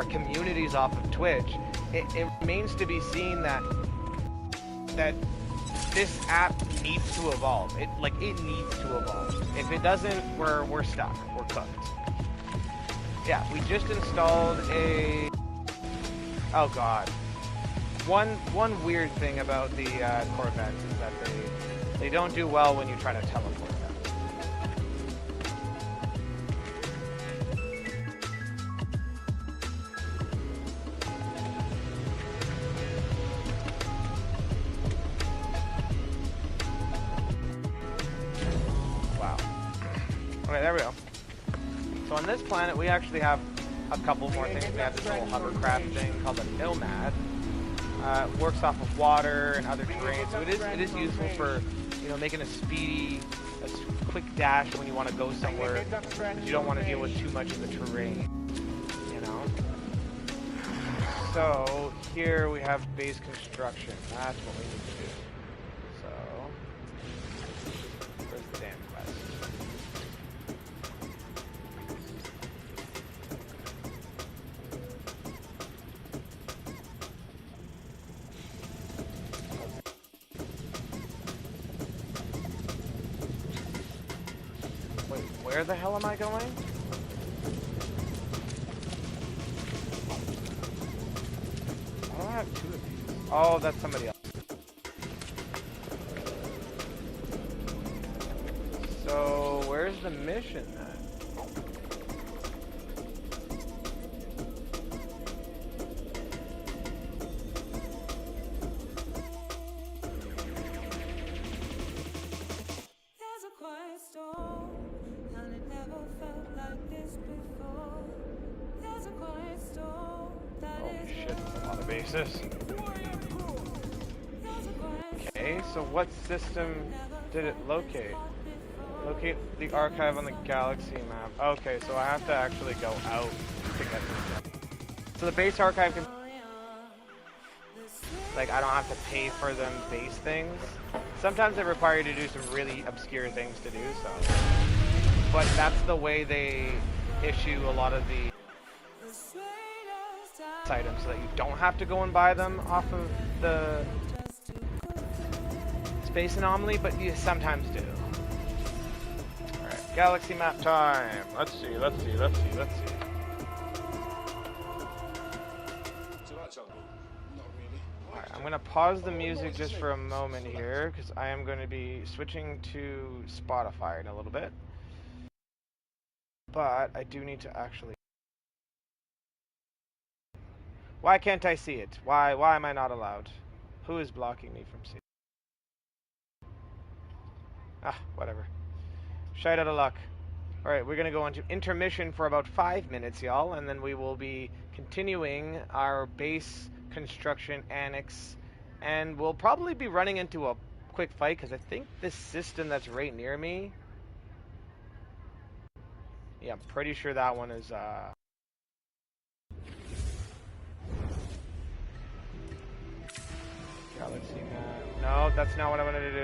communities off of Twitch, it remains to be seen that this app needs to evolve. It needs to evolve. If it doesn't, we're stuck. We're cooked. Yeah, we just installed a... Oh god. One weird thing about the Corvettes is that they don't do well when you try to teleport them. Wow. Okay, there we go. So on this planet, we actually have a couple more things. We have this little hovercraft thing called a nomad. It works off of water and other terrain, so it is useful for, you know, making a quick dash when you want to go somewhere, but you don't want to deal with too much of the terrain, you know. So here we have base construction. That's what we need to do. So where's the damn quest? Wait, where the hell am I going? I don't have two of these. Oh, that's somebody else. So, where's the mission then? There's a quiet storm, and it never felt like this before. There's a quiet storm that Holy is shit, that's a lot of bases. There's a quiet Okay, so what system did it locate? Locate the archive on the galaxy map. Okay, so I have to actually go out to get this done. So the base archive can... Like, I don't have to pay for them base things. Sometimes they require you to do some really obscure things to do so. But that's the way they issue a lot of the items, so that you don't have to go and buy them off of the space anomaly, but you sometimes do. Alright, galaxy map time. Let's see. Do you like jungle? Not really. Alright, I'm gonna pause the music just for a moment here, because I am going to be switching to Spotify in a little bit. But I do need to actually... Why can't I see it? Why am I not allowed? Who is blocking me from seeing it? Ah, whatever. Shite out of luck. Alright, we're gonna go into intermission for about 5 minutes, y'all, and then we will be continuing our base construction annex, and we'll probably be running into a quick fight, because I think this system that's right near me... Yeah, I'm pretty sure that one is, Galaxy map. No, that's not what I wanted to do.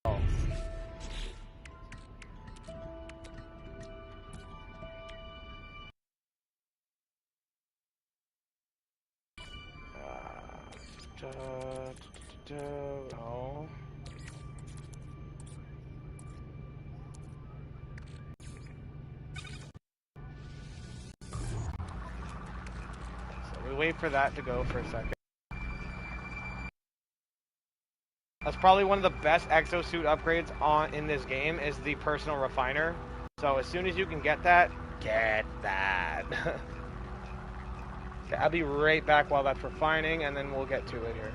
Oh. No. So we wait for that to go for a second. That's probably one of the best exosuit upgrades in this game is the personal refiner. So as soon as you can get that, get that. Okay, I'll be right back while that's refining, and then we'll get to it here.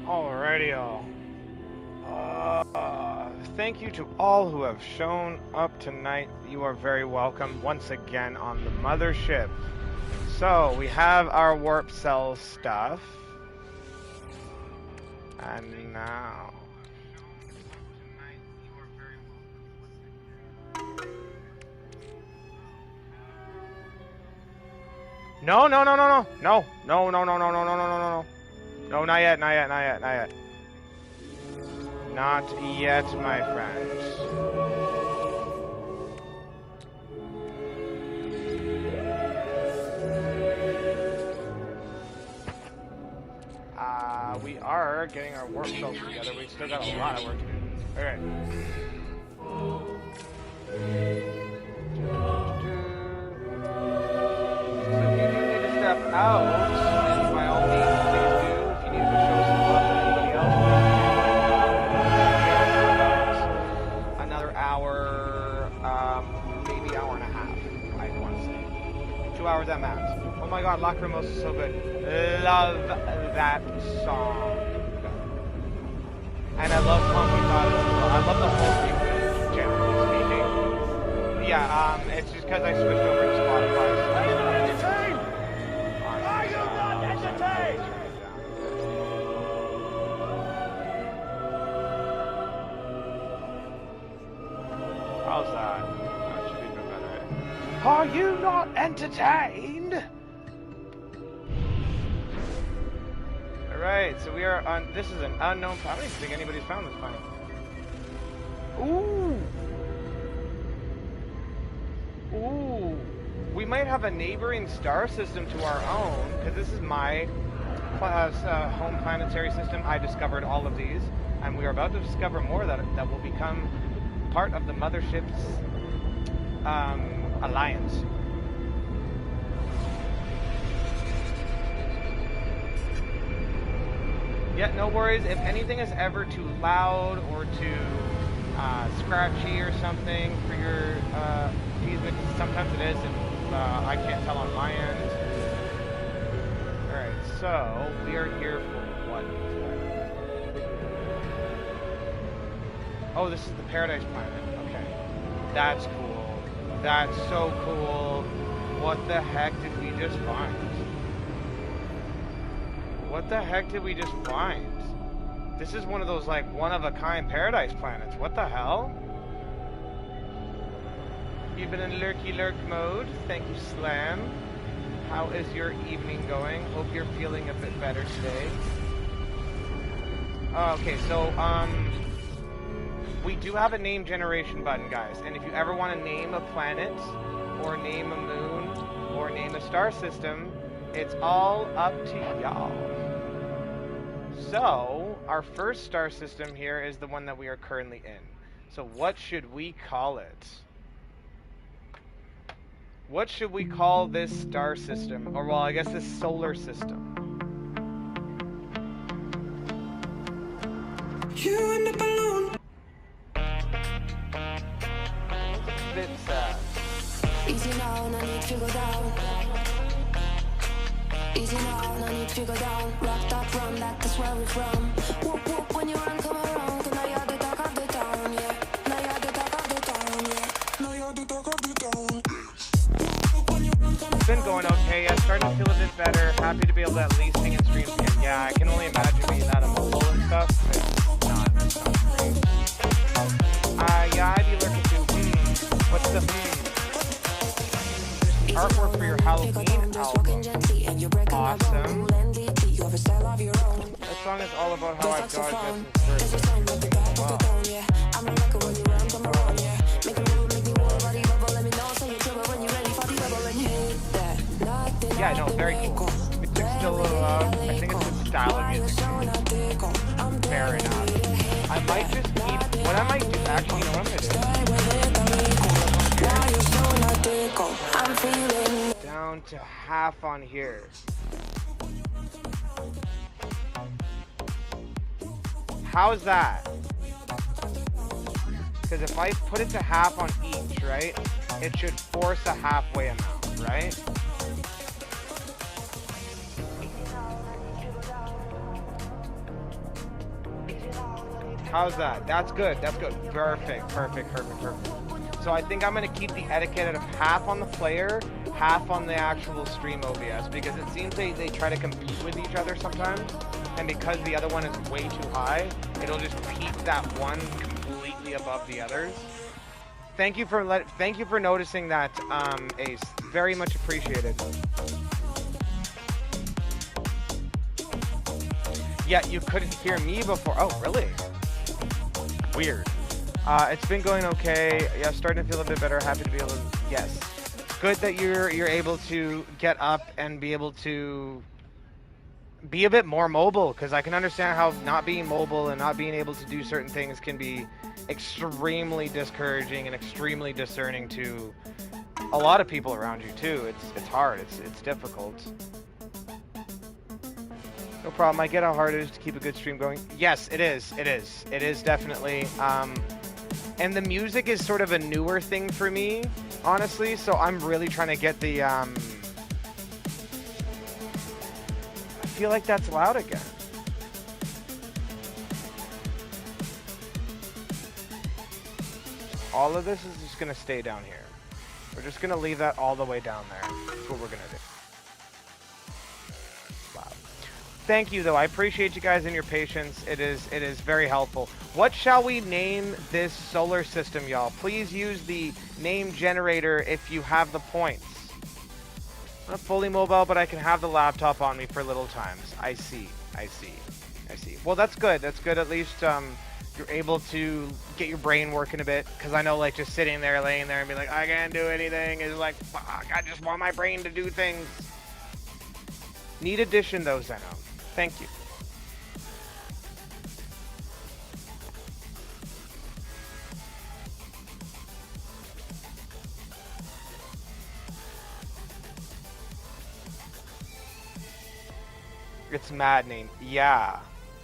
Alrighty, all. Thank you to all who have shown up tonight. You are very welcome once again on the mothership. So, we have our warp cell stuff. And now... No, no, no, no, no. No, no, no, no, no, no, no, no, no, no. No, not yet, not yet, not yet, not yet. Not yet, my friends. We are getting our warp cells together. We've still got a lot of work to do. Alright. So if you do need to step out, by all means, please do. If you need to show some love to anybody else, another hour, maybe hour and a half, I want to say. 2 hours at max. Oh my god, Lacrimos is so good. Love that song. And I love Computado as well. I love the whole thing, generally speaking. Yeah, it's just because I switched over to Spotify. So are you not entertained? Are you not entertained? How's that? That should be a bit better. Are you not entertained? Alright, so we are on. This is an unknown. I don't even think anybody's found this planet. Ooh! Ooh! We might have a neighboring star system to our own, because this is my home planetary system. I discovered all of these, and we are about to discover more that will become part of the mothership's alliance. Yeah, no worries. If anything is ever too loud or too scratchy or something for your amusement, sometimes it is, and I can't tell on my end. Alright, so we are here for what? Oh, this is the Paradise Planet. Okay. That's cool. That's so cool. What the heck did we just find? What the heck did we just find? This is one of those, like, one-of-a-kind paradise planets. What the hell? You've been in lurky-lurk mode. Thank you, Slam. How is your evening going? Hope you're feeling a bit better today. Okay, so, we do have a name generation button, guys. And if you ever want to name a planet, or name a moon, or name a star system, it's all up to y'all. So, our first star system here is the one that we are currently in. So what should we call it? What should we call this star system? Or, well, I guess this solar system. You and the balloon. It's a bit sad. Easy now, no need to go down. Easy now, no need to go down. Rock that run, that's where we're from. Whoop whoop when you run, come around. Cause now you're the talk of the town, yeah. Now you're the talk of the town, yeah. Now you're the talk of the town. It's been going okay. Yeah, starting to feel a bit better. Happy to be able to at least hang and stream again. Yeah, I can only imagine being that on mobile and stuff. It's not great. Yeah, I'd be lurking too. What's the artwork for your Halloween album? Awesome. That song is all about how I've dodged yeah, no, very cool. It's still, I think it's the style of music. Fair enough. I might just keep, what I might do, actually, you know what I'm gonna do? Down to half on here. How's that? Because if I put it to half on each, right, it should force a halfway amount, right? How's that? That's good. That's good. Perfect. Perfect. Perfect. Perfect. So I think I'm going to keep the etiquette of half on the player, half on the actual stream OBS, because it seems they try to compete with each other sometimes, and because the other one is way too high, it'll just peak that one completely above the others. Thank you for noticing that, Ace. Very much appreciated. Yeah, you couldn't hear me before. Oh, really? Weird. It's been going okay. Yeah, starting to feel a bit better. Happy to be able to. Yes. Good that you're able to get up and be able to be a bit more mobile, because I can understand how not being mobile and not being able to do certain things can be extremely discouraging and extremely discerning to a lot of people around you too. It's hard. It's difficult. No problem. I get how hard it is to keep a good stream going. Yes, it is. It is. It is definitely. And the music is sort of a newer thing for me, honestly. So I'm really trying to get the. I feel like that's loud again. All of this is just gonna stay down here. We're just gonna leave that all the way down there. That's what we're gonna do. Thank you, though. I appreciate you guys and your patience. It is very helpful. What shall we name this solar system, y'all? Please use the name generator if you have the points. I'm not fully mobile, but I can have the laptop on me for little times. I see. Well, that's good. That's good. At least you're able to get your brain working a bit. Because I know, like, just sitting there, laying there, and be like, I can't do anything is like, fuck, I just want my brain to do things. Neat addition, though, Zeno. Thank you. It's maddening. Yeah.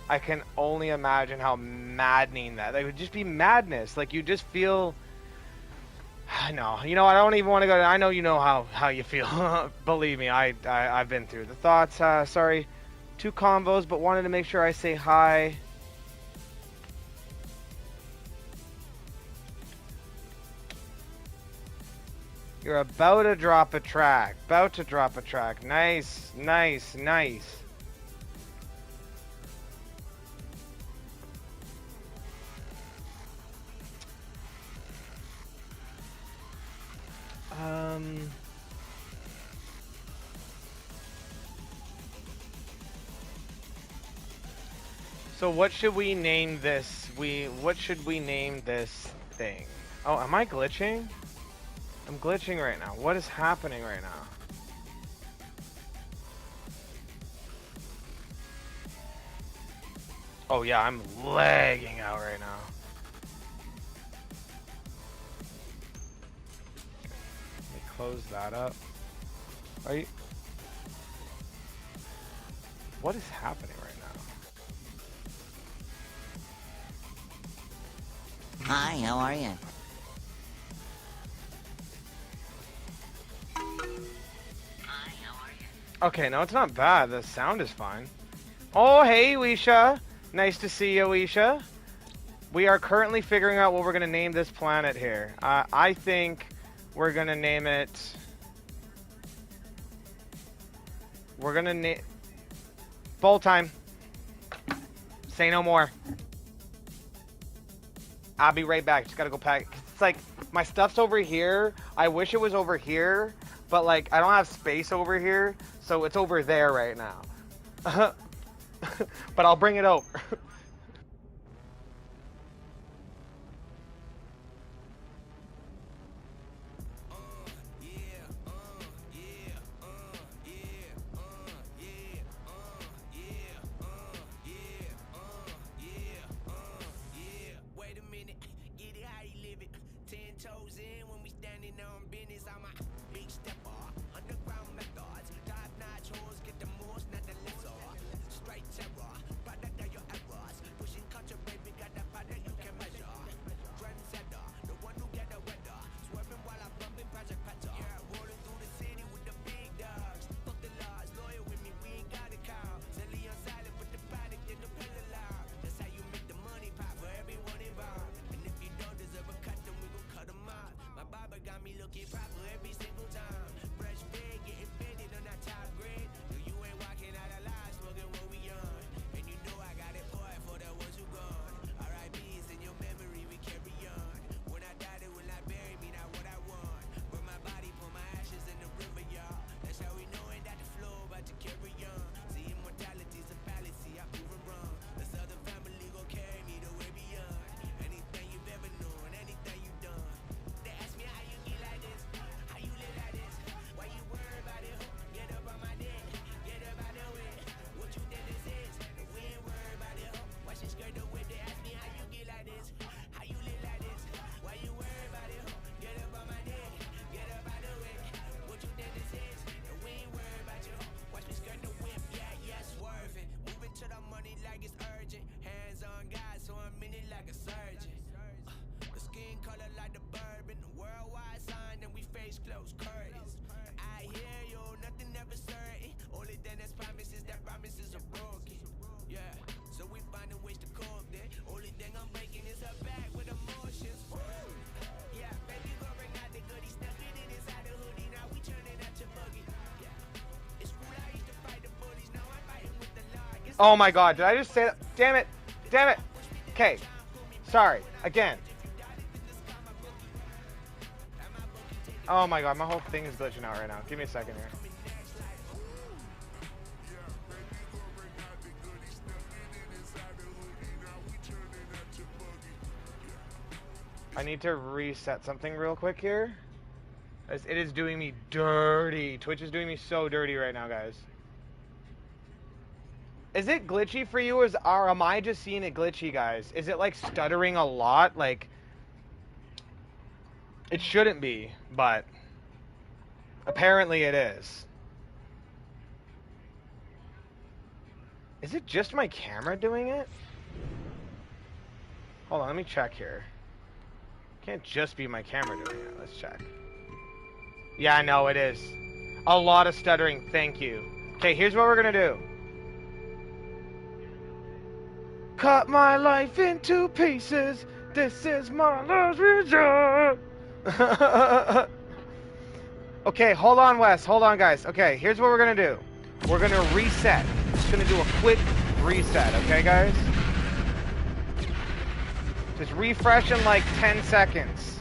I can only imagine how maddening that. It would just be madness. Like, you just feel... No, you know, I don't even want to go... I know you know how you feel. Believe me, I've been through the thoughts. Sorry. 2 combos, but wanted to make sure I say hi. You're about to drop a track. Nice, nice, nice. So what should we name this? What should we name this thing? Oh, am I glitching? I'm glitching right now. What is happening right now? Oh yeah, I'm lagging out right now. Let me close that up. Are you... What is happening right now? Hi, how are you? Okay, no, it's not bad. The sound is fine. Oh, hey, Weisha. Nice to see you, Weisha. We are currently figuring out what we're going to name this planet here. I think we're going to name it... We're going to name... Bowl time. Say no more. I'll be right back. Just gotta go pack. It's like, my stuff's over here. I wish it was over here, but like, I don't have space over here, so it's over there right now. But I'll bring it over. Oh my god, did I just say that? Damn it. Damn it. Okay. Sorry. Again. Oh my god, my whole thing is glitching out right now. Give me a second here. I need to reset something real quick here. It is doing me dirty. Twitch is doing me so dirty right now, guys. Is it glitchy for you, or am I just seeing it glitchy, guys? Is it like stuttering a lot? Like, it shouldn't be, but apparently it is. Is it just my camera doing it? Hold on, let me check here. Can't just be my camera doing it. Let's check. Yeah, no, it is. A lot of stuttering, thank you. Okay, here's what we're gonna do. Cut my life into pieces. This is my last resort. Okay, hold on, Wes. Hold on, guys. Okay, here's what we're gonna do. We're gonna reset. Just gonna do a quick reset, okay, guys? Just refresh in like 10 seconds.